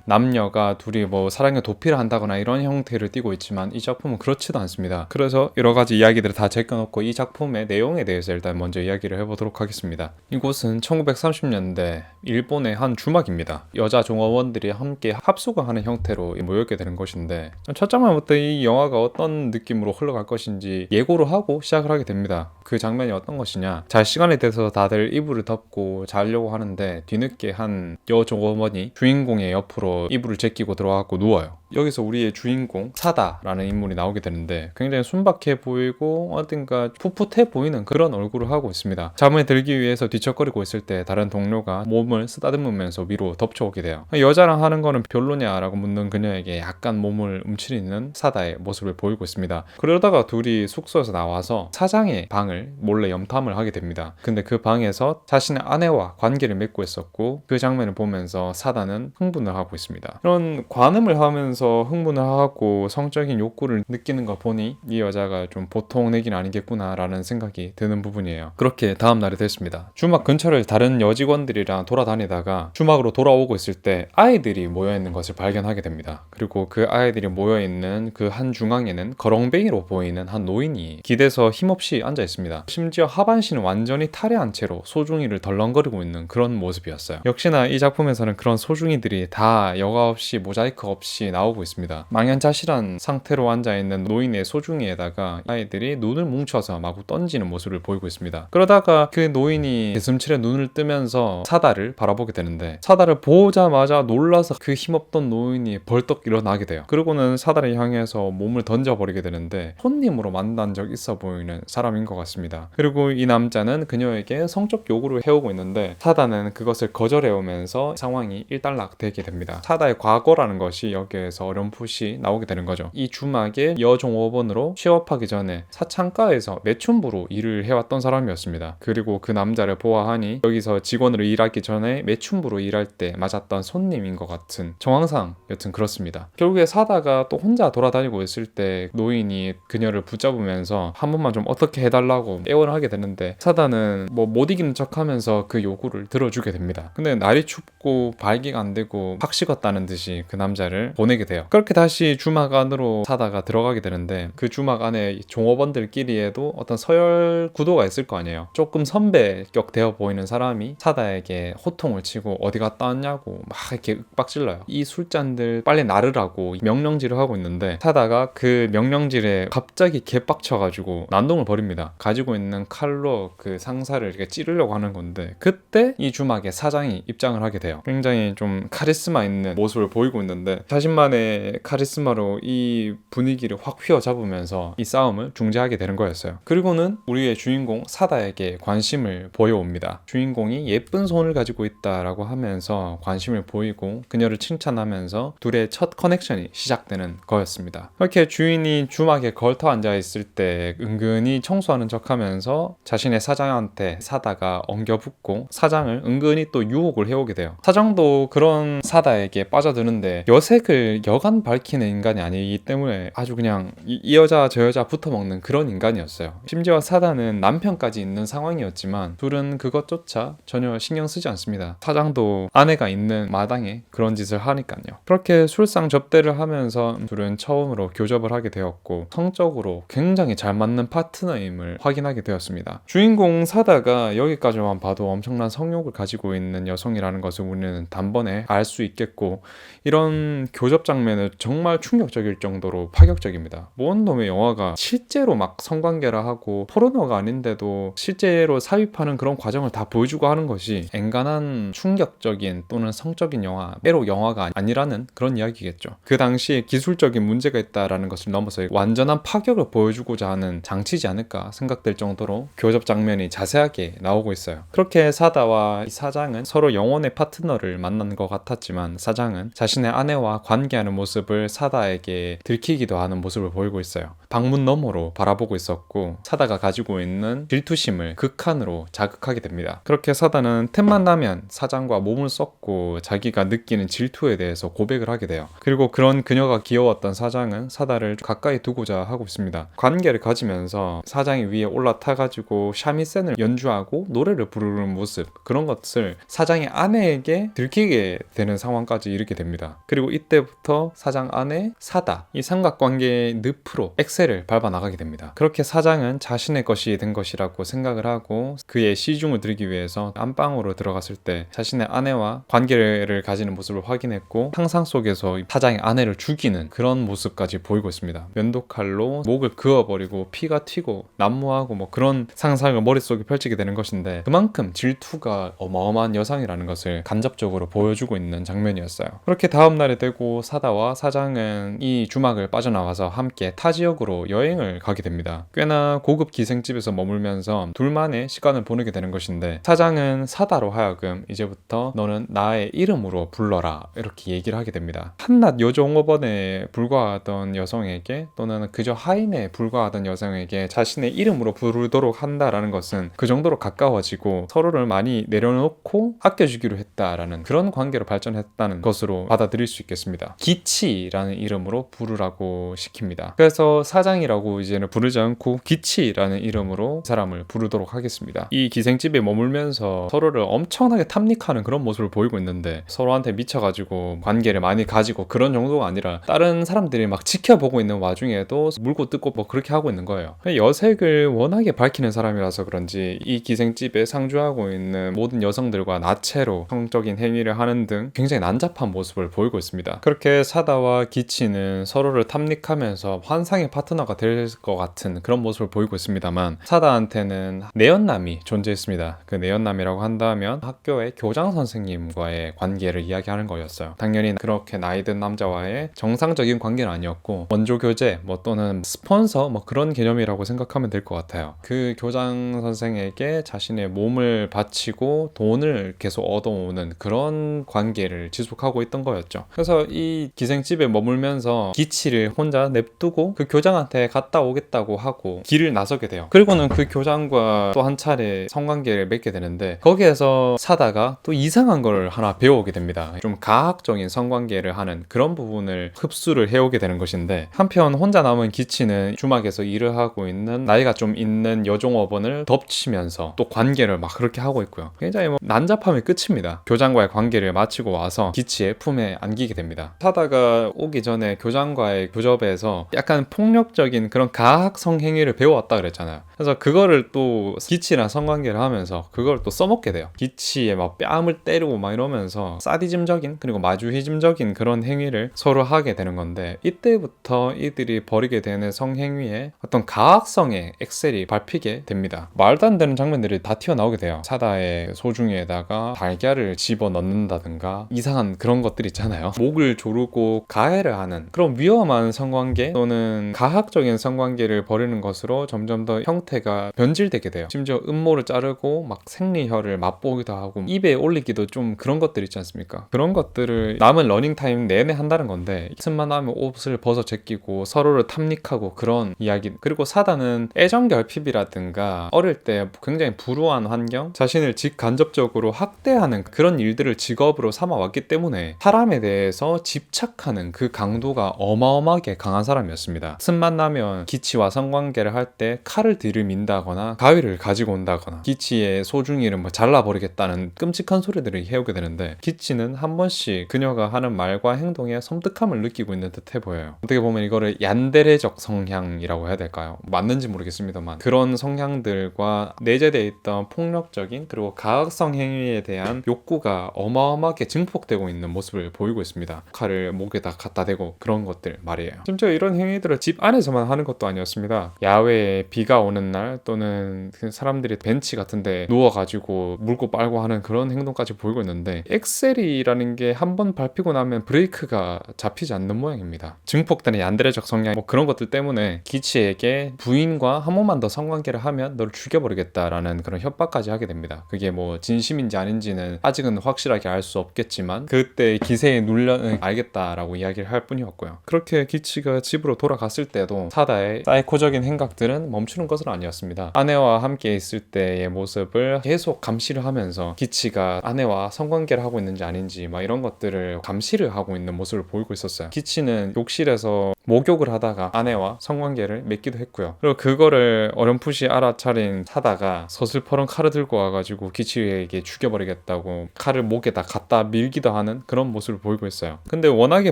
남녀가 둘이 뭐 사랑의 도피를 한다거나 이런 형태를 띠고 있지만 이 작품은 그렇지도 않습니다. 그래서 여러 가지 이야기들을 다 제껴놓고 이 작품의 내용에 대해서 일단 먼저 이야기를 해보도록 하겠습니다. 이곳은 1930년대 일본의 한 주막입니다. 여자 종업원들이 함께 합숙을 하는 형태로 모였게 되는 것인데 첫 장면부터 이 영화가 어떤 느낌으로 흘러갈 것인지 예고를 하고 시작을 하게 됩니다. 그 장면이 어떤 것이냐, 잘 시간이 돼서 다들 이불을 덮고 자려고 하는데 뒤늦게 한 여종업원이 주인공의 옆으로 이불을 제끼고 들어와서 누워요. 여기서 우리의 주인공 사다라는 인물이 나오게 되는데 굉장히 순박해 보이고 어딘가 풋풋해 보이는 그런 얼굴을 하고 있습니다. 잠에 들기 위해서 뒤척거리고 있을 때 다른 동료가 몸을 쓰다듬으면서 위로 덮쳐오게 돼요. 여자랑 하는 거는 별로냐라고 묻는 그녀에게 약간 몸을 움츠리는 사다의 모습을 보이고 있습니다. 그러다가 둘이 숙소에서 나와서 사장의 방을 몰래 염탐을 하게 됩니다. 근데 그 방에서 자신의 아내와 관계를 맺고 있었고 그 장면을 보면서 사다는 흥분을 하고 있습니다. 이런 관음을 하면서 보면서 흥분을 하고 성적인 욕구를 느끼는 거 보니 이 여자가 좀 보통 애기는 아니겠구나 라는 생각이 드는 부분이에요. 그렇게 다음날이 됐습니다. 주막 근처를 다른 여직원들이랑 돌아다니다가 주막으로 돌아오고 있을 때 아이들이 모여있는 것을 발견하게 됩니다. 그리고 그 아이들이 모여있는 그 한 중앙에는 거렁뱅이로 보이는 한 노인이 기대서 힘없이 앉아 있습니다. 심지어 하반신은 완전히 탈의한 채로 소중이를 덜렁거리고 있는 그런 모습이었어요. 역시나 이 작품에서는 그런 소중이들이 다 여과 없이 모자이크 없이 나오고 있습니다. 망연자실한 상태로 앉아있는 노인의 소중이에다가 아이들이 눈을 뭉쳐서 마구 던지는 모습을 보이고 있습니다. 그러다가 그 노인이 개슴츠레 눈을 뜨면서 사다를 바라보게 되는데 사다를 보자마자 놀라서 그 힘없던 노인이 벌떡 일어나게 돼요. 그리고는 사다를 향해서 몸을 던져버리게 되는데 손님으로 만난 적 있어 보이는 사람인 것 같습니다. 그리고 이 남자는 그녀에게 성적 요구를 해오고 있는데 사다는 그것을 거절해오면서 상황이 일단락되게 됩니다. 사다의 과거라는 것이 여기에서 어렴풋이 나오게 되는 거죠. 이 주막의 여종업원으로 취업하기 전에 사창가에서 매춘부로 일을 해왔던 사람이었습니다. 그리고 그 남자를 보아하니 여기서 직원으로 일하기 전에 매춘부로 일할 때 맞았던 손님인 것 같은 정황상 여튼 그렇습니다. 결국에 사다가 또 혼자 돌아다니고 있을 때 노인이 그녀를 붙잡으면서 한 번만 좀 어떻게 해달라고 애원을 하게 되는데 사다는 뭐 못 이기는 척하면서 그 요구를 들어주게 됩니다. 근데 날이 춥고 발기가 안 되고 확 식었다는 듯이 그 남자를 보내게 돼요. 그렇게 다시 주막 안으로 사다가 들어가게 되는데 그 주막 안에 종업원들끼리에도 어떤 서열 구도가 있을 거 아니에요. 조금 선배격 되어 보이는 사람이 사다에게 호통을 치고 어디 갔다 왔냐고 막 이렇게 윽박질러요. 이 술잔들 빨리 나르라고 명령질을 하고 있는데 사다가 그 명령질에 갑자기 개빡쳐가지고 난동을 벌입니다. 가지고 있는 칼로 그 상사를 이렇게 찌르려고 하는 건데 그때 이 주막의 사장이 입장을 하게 돼요. 굉장히 좀 카리스마 있는 모습을 보이고 있는데 자신만의 카리스마로 이 분위기를 확 휘어잡으면서 이 싸움을 중재하게 되는 거였어요. 그리고는 우리의 주인공 사다에게 관심을 보여옵니다. 주인공이 예쁜 손을 가지고 있다라고 하면서 관심을 보이고 그녀를 칭찬하면서 둘의 첫 커넥션이 시작되는 거였습니다. 이렇게 주인이 주막에 걸터 앉아 있을 때 은근히 청소하는 척하면서 자신의 사장한테 사다가 엉겨붙고 사장을 은근히 또 유혹을 해오게 돼요. 사장도 그런 사다에게 빠져드는데 여색을 여간 밝히는 인간이 아니기 때문에 아주 그냥 이 여자 저 여자 붙어먹는 그런 인간이었어요. 심지어 사다는 남편까지 있는 상황이었지만 둘은 그것조차 전혀 신경 쓰지 않습니다. 사장도 아내가 있는 마당에 그런 짓을 하니까요. 그렇게 술상 접대를 하면서 둘은 처음으로 교접을 하게 되었고 성적으로 굉장히 잘 맞는 파트너임을 확인하게 되었습니다. 주인공 사다가 여기까지만 봐도 엄청난 성욕을 가지고 있는 여성이라는 것을 우리는 단번에 알 수 있겠고 이런 교접 장면은 정말 충격적일 정도로 파격적입니다. 뭔 놈의 영화가 실제로 막 성관계라 하고 포르노가 아닌데도 실제로 삽입하는 그런 과정을 다 보여주고 하는 것이 엔간한 충격적인 또는 성적인 영화, 에로 영화가 아니라는 그런 이야기겠죠. 그 당시에 기술적인 문제가 있다라는 것을 넘어서 완전한 파격을 보여주고자 하는 장치지 않을까 생각될 정도로 교접 장면이 자세하게 나오고 있어요. 그렇게 사다와 이 사장은 서로 영혼의 파트너를 만난 것 같았지만 사장은 자신의 아내와 관계하는 모습을 사다에게 들키기도 하는 모습을 보이고 있어요. 방문 너머로 바라보고 있었고 사다가 가지고 있는 질투심을 극한으로 자극하게 됩니다. 그렇게 사다는 틈만 나면 사장과 몸을 썩고 자기가 느끼는 질투에 대해서 고백을 하게 돼요. 그리고 그런 그녀가 귀여웠던 사장은 사다를 가까이 두고자 하고 있습니다. 관계를 가지면서 사장이 위에 올라타가지고 샤미센을 연주하고 노래를 부르는 모습, 그런 것을 사장의 아내에게 들키게 되는 상황까지 이르게 됩니다. 그리고 이때부터 사장 아내 사다, 이 삼각관계의 늪으로 엑셀을 밟아 나가게 됩니다. 그렇게 사장은 자신의 것이 된 것이라고 생각을 하고 그의 시중을 들기 위해서 안방으로 들어갔을 때 자신의 아내와 관계를 가지는 모습을 확인했고 상상 속에서 사장의 아내를 죽이는 그런 모습까지 보이고 있습니다. 면도칼로 목을 그어버리고 피가 튀고 난무하고 뭐 그런 상상을 머릿속에 펼치게 되는 것인데 그만큼 질투가 어마어마한 여성이라는 것을 간접적으로 보여주고 있는 장면이었어요. 그렇게 다음날이 되고 사다와 사장은 이 주막을 빠져나와서 함께 타 지역으로 제주도로 여행을 가게 됩니다. 꽤나 고급 기생집에서 머물면서 둘만의 시간을 보내게 되는 것인데, 사장은 사다로 하여금 이제부터 너는 나의 이름으로 불러라 이렇게 얘기를 하게 됩니다. 한낱 요종업원에 불과하던 여성에게, 또는 그저 하인에 불과하던 여성에게 자신의 이름으로 부르도록 한다라는 것은 그 정도로 가까워지고 서로를 많이 내려놓고 아껴주기로 했다라는 그런 관계로 발전했다는 것으로 받아들일 수 있겠습니다. 기치라는 이름으로 부르라고 시킵니다. 그래서 사장이라고 이제는 부르지 않고 기치라는 이름으로 사람을 부르도록 하겠습니다. 이 기생집에 머물면서 서로를 엄청나게 탐닉하는 그런 모습을 보이고 있는데, 서로한테 미쳐가지고 관계를 많이 가지고 그런 정도가 아니라 다른 사람들이 막 지켜보고 있는 와중에도 물고 뜯고 뭐 그렇게 하고 있는 거예요. 여색을 워낙에 밝히는 사람이라서 그런지 이 기생집에 상주하고 있는 모든 여성들과 나체로 성적인 행위를 하는 등 굉장히 난잡한 모습을 보이고 있습니다. 그렇게 사다와 기치는 서로를 탐닉하면서 환상의 파트너가 될 것 같은 그런 모습을 보이고 있습니다만, 사다한테는 내연남이 존재했습니다. 그 내연남이라고 한다면 학교의 교장 선생님과의 관계를 이야기하는 거였어요. 당연히 그렇게 나이든 남자와의 정상적인 관계는 아니었고 원조 교제 또는 스폰서 그런 개념이라고 생각하면 될 것 같아요. 그 교장 선생에게 자신의 몸을 바치고 돈을 계속 얻어오는 그런 관계를 지속하고 있던 거였죠. 그래서 이 기생집에 머물면서 기치를 혼자 냅두고 그 교장한테 갔다 오겠다고 하고 길을 나서게 돼요. 그리고는 그 교장과 또 한 차례 성관계를 맺게 되는데, 거기에서 사다가 또 이상한 걸 하나 배워오게 됩니다. 좀 가학적인 성관계를 하는 그런 부분을 흡수를 해오게 되는 것인데, 한편 혼자 남은 기치는 주막에서 일을 하고 있는 나이가 좀 있는 여종업원을 덮치면서 또 관계를 막 그렇게 하고 있고요. 굉장히 난잡함이 끝입니다. 교장과의 관계를 마치고 와서 기치의 품에 안기게 됩니다. 사다가 오기 전에 교장과의 교접에서 약간 폭력적인 그런 가학 성행위를 배워왔다 그랬잖아요. 그래서 그거를 또 기치랑 성관계를 하면서 그걸 또 써먹게 돼요. 기치에 막 뺨을 때리고 막 이러면서 사디즘적인 그리고 마주히즘적인 그런 행위를 서로 하게 되는 건데, 이때부터 이들이 벌이게 되는 성행위에 어떤 가학성의 엑셀이 밟히게 됩니다. 말도 안 되는 장면들이 다 튀어나오게 돼요. 사다의 소중이에다가 달걀을 집어넣는다든가 이상한 그런 것들 있잖아요. 목을 조르고 가해를 하는 그런 위험한 성관계 또는 가학적인 성관계를 벌이는 것으로 점점 더 형태가 변질되게 돼요. 심지어 음모를 자르고 막 생리혈을 맛보기도 하고 입에 올리기도 좀 그런 것들 있지 않습니까? 그런 것들을 남은 러닝타임 내내 한다는 건데, 틈만 하면 옷을 벗어 제끼고 서로를 탐닉하고 그런 이야기. 그리고 사다는 애정결핍이라든가 어릴 때 굉장히 불우한 환경, 자신을 직간접적으로 학대하는 그런 일들을 직업으로 삼아왔기 때문에 사람에 대해서 집착하는 그 강도가 어마어마하게 강한 사람이었습니다. 틈만 나면 기치와 성관계를 할 때 칼을 들이민다거나 가위를 가지고 온다거나 기치의 소중이를 잘라버리겠다는 끔찍한 소리들을 해오게 되는데, 기치는 한 번씩 그녀가 하는 말과 행동에 섬뜩함을 느끼고 있는 듯해 보여요. 어떻게 보면 이거를 얀데레적 성향이라고 해야 될까요? 맞는지 모르겠습니다만, 그런 성향들과 내재되어 있던 폭력적인 그리고 가학성 행위에 대한 욕구가 어마어마하게 증폭되고 있는 모습을 보이고 있습니다. 칼을 목에다 갖다 대고 그런 것들 말이에요. 심지어 이런 행위들을 집 안에서만 하는 것도 아니었습니다. 야외에 비가 오는 날 또는 사람들이 벤치 같은데 누워가지고 물고 빨고 하는 그런 행동까지 보이고 있는데, 엑셀이라는 게 한 번 밟히고 나면 브레이크가 잡히지 않는 모양입니다. 증폭되는 얀데레적 성향 그런 것들 때문에 기치에게 부인과 한 번만 더 성관계를 하면 너를 죽여버리겠다라는 그런 협박까지 하게 됩니다. 그게 진심인지 아닌지는 아직은 확실하게 알 수 없겠지만, 그때 기세에 눌려 알겠다라고 이야기를 할 뿐이었고요. 그렇게 기치가 집으로 돌아갔을 때도 사다의 사이코적인 행각들은 멈추는 것은 아니었습니다. 아내와 함께 있을 때의 모습을 계속 감시를 하면서 기치가 아내와 성관계를 하고 있는지 아닌지 이런 것들을 감시를 하고 있는 모습을 보이고 있었어요. 기치는 욕실에서 목욕을 하다가 아내와 성관계를 맺기도 했고요. 그리고 그거를 어렴풋이 알아차린 사다가 서슬퍼런 칼을 들고 와가지고 기치에게 죽여버리겠다고 칼을 목에다 갖다 밀기도 하는 그런 모습을 보이고 있어요. 근데 워낙에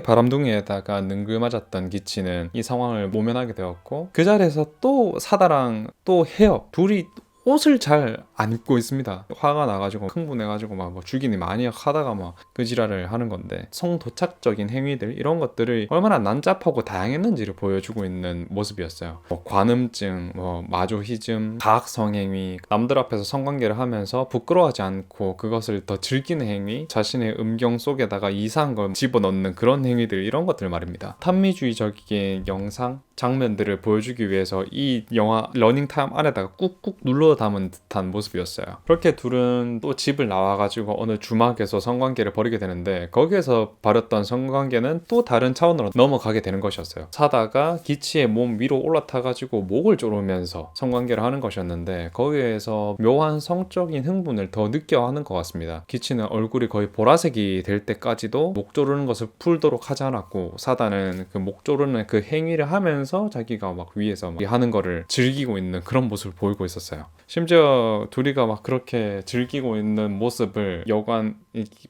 바람둥이에다가 능글맞았던 기치는 이 상황을 모면하게 되었고, 그 자리에서 또 사다랑 또 헤어 둘이 옷을 잘 안 입고 있습니다. 화가 나가지고 흥분해가지고 막 뭐 죽이니 많이 하다가 막 그 지랄을 하는 건데, 성도착적인 행위들 이런 것들을 얼마나 난잡하고 다양했는지를 보여주고 있는 모습이었어요. 뭐 관음증, 뭐 마조히즘, 가학성행위, 남들 앞에서 성관계를 하면서 부끄러워하지 않고 그것을 더 즐기는 행위, 자신의 음경 속에다가 이상한 걸 집어넣는 그런 행위들, 이런 것들 말입니다. 탄미주의적인 영상, 장면들을 보여주기 위해서 이 영화 러닝타임 안에다가 꾹꾹 눌러 담은 듯한 모습이었어요. 그렇게 둘은 또 집을 나와가지고 어느 주막에서 성관계를 벌이게 되는데, 거기에서 벌였던 성관계는 또 다른 차원으로 넘어가게 되는 것이었어요. 사다가 기치의 몸 위로 올라타가지고 목을 조르면서 성관계를 하는 것이었는데, 거기에서 묘한 성적인 흥분을 더 느껴 하는 것 같습니다. 기치는 얼굴이 거의 보라색이 될 때까지도 목 조르는 것을 풀도록 하지 않았고, 사다는 그 목 조르는 그 행위를 하면서 자기가 막 위에서 막 하는 거를 즐기고 있는 그런 모습을 보이고 있었어요. 심지어 둘이가 막 그렇게 즐기고 있는 모습을 여관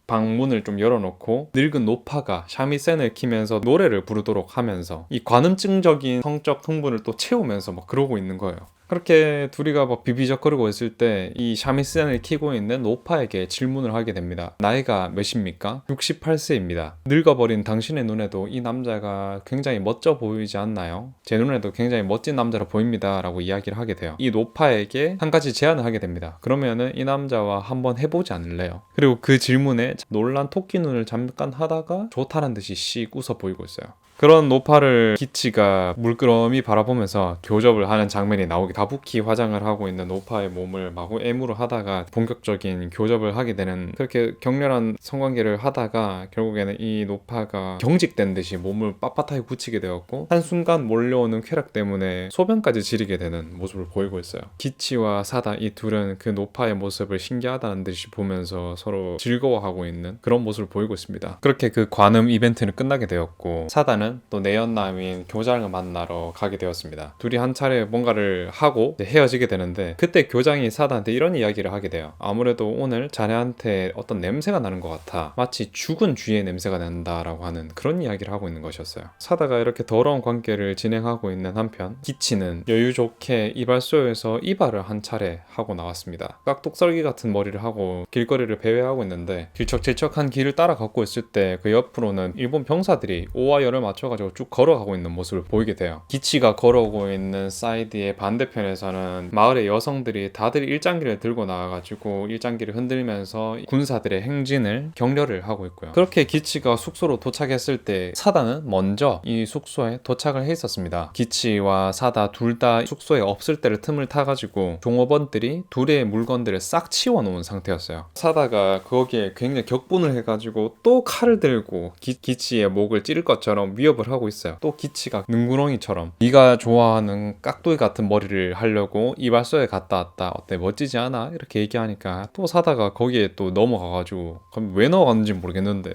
방문을 좀 열어놓고 늙은 노파가 샤미센을 키면서 노래를 부르도록 하면서 이 관음증적인 성적 흥분을 또 채우면서 막 그러고 있는 거예요. 그렇게 둘이가 막 비비적거리고 있을 때 이 샤미센을 키고 있는 노파에게 질문을 하게 됩니다. 나이가 몇입니까? 68세입니다. 늙어버린 당신의 눈에도 이 남자가 굉장히 멋져 보이지 않나요? 제 눈에도 굉장히 멋진 남자로 보입니다. 라고 이야기를 하게 돼요. 이 노파에게 한 가지 제안을 하게 됩니다. 그러면은 이 남자와 한번 해보지 않을래요? 그리고 그 질문에 놀란 토끼 눈을 잠깐 하다가 좋다는 듯이 씩 웃어 보이고 있어요. 그런 노파를 기치가 물끄러미 바라보면서 교접을 하는 장면이 나오게, 가부키 화장을 하고 있는 노파의 몸을 마구 애무를 하다가 본격적인 교접을 하게 되는, 그렇게 격렬한 성관계를 하다가 결국에는 이 노파가 경직된 듯이 몸을 빳빳하게 굳히게 되었고, 한순간 몰려오는 쾌락 때문에 소변까지 지르게 되는 모습을 보이고 있어요. 기치와 사다 이 둘은 그 노파의 모습을 신기하다는 듯이 보면서 서로 즐거워하고 있는 그런 모습을 보이고 있습니다. 그렇게 그 관음 이벤트는 끝나게 되었고, 사다는 또 내연남인 교장을 만나러 가게 되었습니다. 둘이 한 차례 뭔가를 하고 헤어지게 되는데, 그때 교장이 사다한테 이런 이야기를 하게 돼요. 아무래도 오늘 자네한테 어떤 냄새가 나는 것 같아. 마치 죽은 쥐의 냄새가 난다라고 하는 그런 이야기를 하고 있는 것이었어요. 사다가 이렇게 더러운 관계를 진행하고 있는 한편, 기치는 여유 좋게 이발소에서 이발을 한 차례 하고 나왔습니다. 깍둑썰기 같은 머리를 하고 길거리를 배회하고 있는데, 질척질척한 길을 따라 걷고 있을 때 그 옆으로는 일본 병사들이 오와 열을 맞춰가지고 쭉 걸어가고 있는 모습을 보이게 돼요. 기치가 걸어오고 있는 사이드의 반대편에서는 마을의 여성들이 다들 일장기를 들고 나와가지고 일장기를 흔들면서 군사들의 행진을 격려를 하고 있고요. 그렇게 기치가 숙소로 도착했을 때 사다는 먼저 이 숙소에 도착을 해 있었습니다. 기치와 사다 둘 다 숙소에 없을 때를 틈을 타가지고 종업원들이 둘의 물건들을 싹 치워놓은 상태였어요. 사다가 거기에 굉장히 격분을 해가지고 또 칼을 들고 기치의 목을 찌를 것처럼 위협을 하고 있어요. 또 기치가 능구렁이처럼 네가 좋아하는 깍두기 같은 머리를 하려고 이발소에 갔다 왔다, 어때 멋지지 않아? 이렇게 얘기하니까 또 사다가 거기에 또 넘어가가지고, 그럼 왜 넘어갔는지 모르겠는데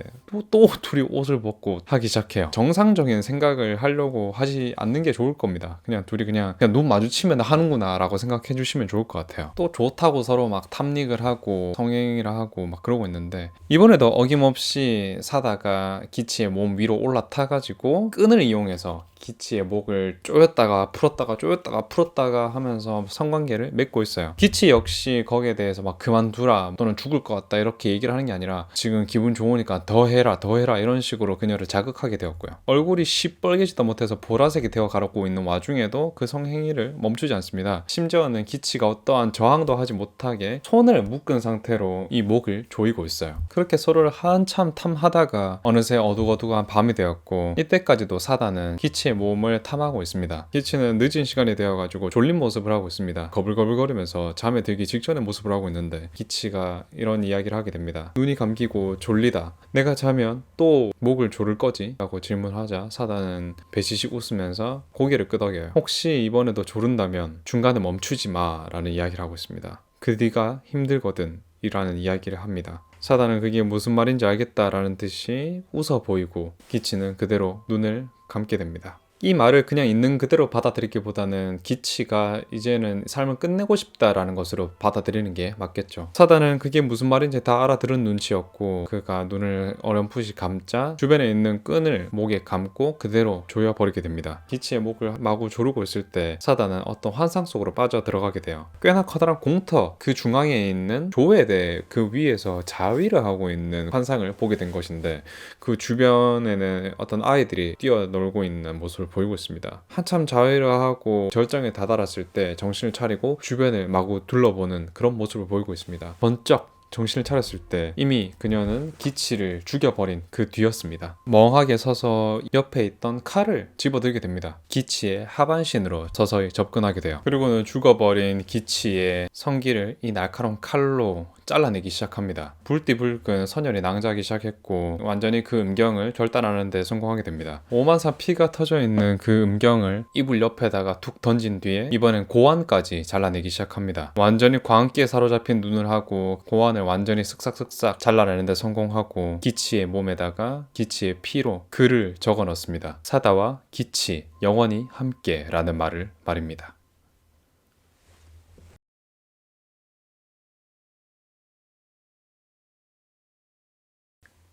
또 둘이 옷을 벗고 하기 시작해요. 정상적인 생각을 하려고 하지 않는 게 좋을 겁니다. 그냥 둘이 그냥 눈 마주치면 하는구나 라고 생각해 주시면 좋을 것 같아요. 또 좋다고 서로 막 탐닉을 하고 성행위를 하고 막 그러고 있는데, 이번에도 어김없이 사다가 기치의 몸 위로 올라타가지고 끈을 이용해서 기치의 목을 조였다가 풀었다가 조였다가 풀었다가 하면서 성관계를 맺고 있어요. 기치 역시 거기에 대해서 막 그만두라 또는 죽을 것 같다 이렇게 얘기를 하는 게 아니라, 지금 기분 좋으니까 더 해라 이런 식으로 그녀를 자극하게 되었고요. 얼굴이 시뻘개지도 못해서 보라색이 되어 가고 있는 와중에도 그 성행위를 멈추지 않습니다. 심지어는 기치가 어떠한 저항도 하지 못하게 손을 묶은 상태로 이 목을 조이고 있어요. 그렇게 서로를 한참 탐하다가 어느새 어둑어둑한 밤이 되었고, 이때까지도 사다는 기치의 몸을 탐하고 있습니다. 기치는 늦은 시간이 되어가지고 졸린 모습을 하고 있습니다. 거불거불거리면서 잠에 들기 직전의 모습을 하고 있는데, 기치가 이런 이야기를 하게 됩니다. 눈이 감기고 졸리다. 내가 자면 또 목을 조를 거지? 라고 질문하자 사다는 배시식 웃으면서 고개를 끄덕여요. 혹시 이번에도 조른다면 중간에 멈추지 마 라는 이야기를 하고 있습니다. 그 뒤가 힘들거든 이라는 이야기를 합니다. 사다는 그게 무슨 말인지 알겠다라는 듯이 웃어 보이고, 기치는 그대로 눈을 감게 됩니다. 이 말을 그냥 있는 그대로 받아들이기보다는 기치가 이제는 삶을 끝내고 싶다라는 것으로 받아들이는 게 맞겠죠. 사단은 그게 무슨 말인지 다 알아들은 눈치였고 그가 눈을 어렴풋이 감자 주변에 있는 끈을 목에 감고 그대로 조여버리게 됩니다. 기치의 목을 마구 조르고 있을 때 사단은 어떤 환상 속으로 빠져 들어가게 돼요. 꽤나 커다란 공터 그 중앙에 있는 조에 대해 그 위에서 자위를 하고 있는 환상을 보게 된 것인데 그 주변에는 어떤 아이들이 뛰어놀고 있는 모습을 보이고 있습니다. 한참 자위를 하고 절정에 다다랐을 때 정신을 차리고 주변을 마구 둘러보는 그런 모습을 보이고 있습니다. 번쩍 정신을 차렸을 때 이미 그녀는 기치를 죽여버린 그 뒤였습니다. 멍하게 서서 옆에 있던 칼을 집어들게 됩니다. 기치의 하반신으로 서서히 접근하게 돼요. 그리고는 죽어버린 기치의 성기를 이 날카로운 칼로 잘라내기 시작합니다. 불띠불근 선혈이 낭자하기 시작했고 완전히 그 음경을 결단하는 데 성공하게 됩니다. 오만사 피가 터져 있는 그 음경을 이불 옆에다가 툭 던진 뒤에 이번엔 고환까지 잘라내기 시작합니다. 완전히 광기에 사로잡힌 눈을 하고 고환을 완전히 쓱싹쓱싹 잘라내는 데 성공하고 기치의 몸에다가 기치의 피로 글을 적어 넣습니다. 사다와 기치 영원히 함께 라는 말입니다.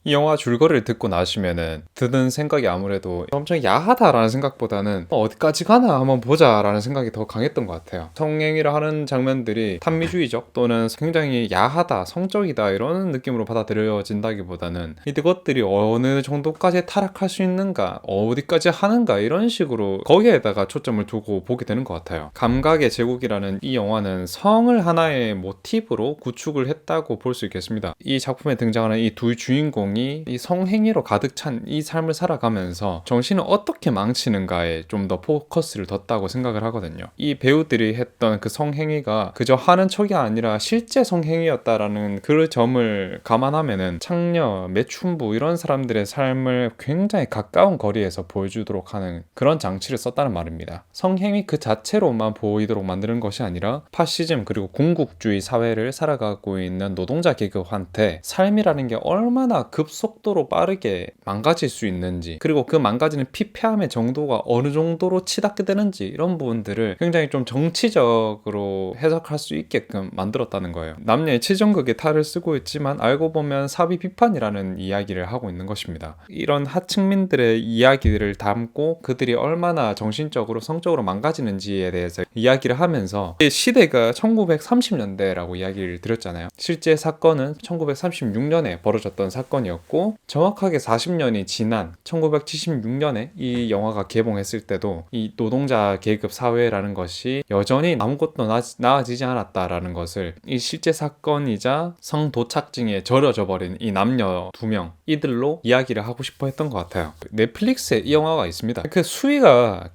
이 영화 줄거리를 듣고 나시면은 드는 생각이 아무래도 엄청 야하다라는 생각보다는 어디까지 가나 한번 보자라는 생각이 더 강했던 것 같아요. 성행위를 하는 장면들이 탄미주의적 또는 굉장히 야하다, 성적이다 이런 느낌으로 받아들여진다기보다는 이것들이 어느 정도까지 타락할 수 있는가, 어디까지 하는가 이런 식으로 거기에다가 초점을 두고 보게 되는 것 같아요. 감각의 제국이라는 이 영화는 성을 하나의 모티브로 구축을 했다고 볼 수 있겠습니다. 이 작품에 등장하는 이 두 주인공 이 성행위로 가득 찬 이 삶을 살아가면서 정신을 어떻게 망치는가에 좀 더 포커스를 뒀다고 생각을 하거든요. 이 배우들이 했던 그 성행위가 그저 하는 척이 아니라 실제 성행위였다라는 그 점을 감안하면은 창녀, 매춘부 이런 사람들의 삶을 굉장히 가까운 거리에서 보여주도록 하는 그런 장치를 썼다는 말입니다. 성행위 그 자체로만 보이도록 만드는 것이 아니라 파시즘 그리고 군국주의 사회를 살아가고 있는 노동자 계급한테 삶이라는 게 얼마나 급속도로 빠르게 망가질 수 있는지 그리고 그 망가지는 피폐함의 정도가 어느 정도로 치닫게 되는지 이런 부분들을 굉장히 좀 정치적으로 해석할 수 있게끔 만들었다는 거예요. 남녀의 치정극에 탈을 쓰고 있지만 알고 보면 사비 비판이라는 이야기를 하고 있는 것입니다. 이런 하층민들의 이야기들을 담고 그들이 얼마나 정신적으로 성적으로 망가지는지에 대해서 이야기를 하면서 시대가 1930년대라고 이야기를 드렸잖아요. 실제 사건은 1936년에 벌어졌던 사건이었고 정확하게 40년이 지난 1976년에 이 영화가 개봉했을 때도 이 노동자 계급 사회라는 것이 여전히 아무것도 나아지지 않았다라는 것을 이 실제 사건이자 성도착증에 절여져 버린 이 남녀 두 명 이들로 이야기를 하고 싶어 했던 것 같아요. 넷플릭스에 이 영화가 있습니다. 그 수위가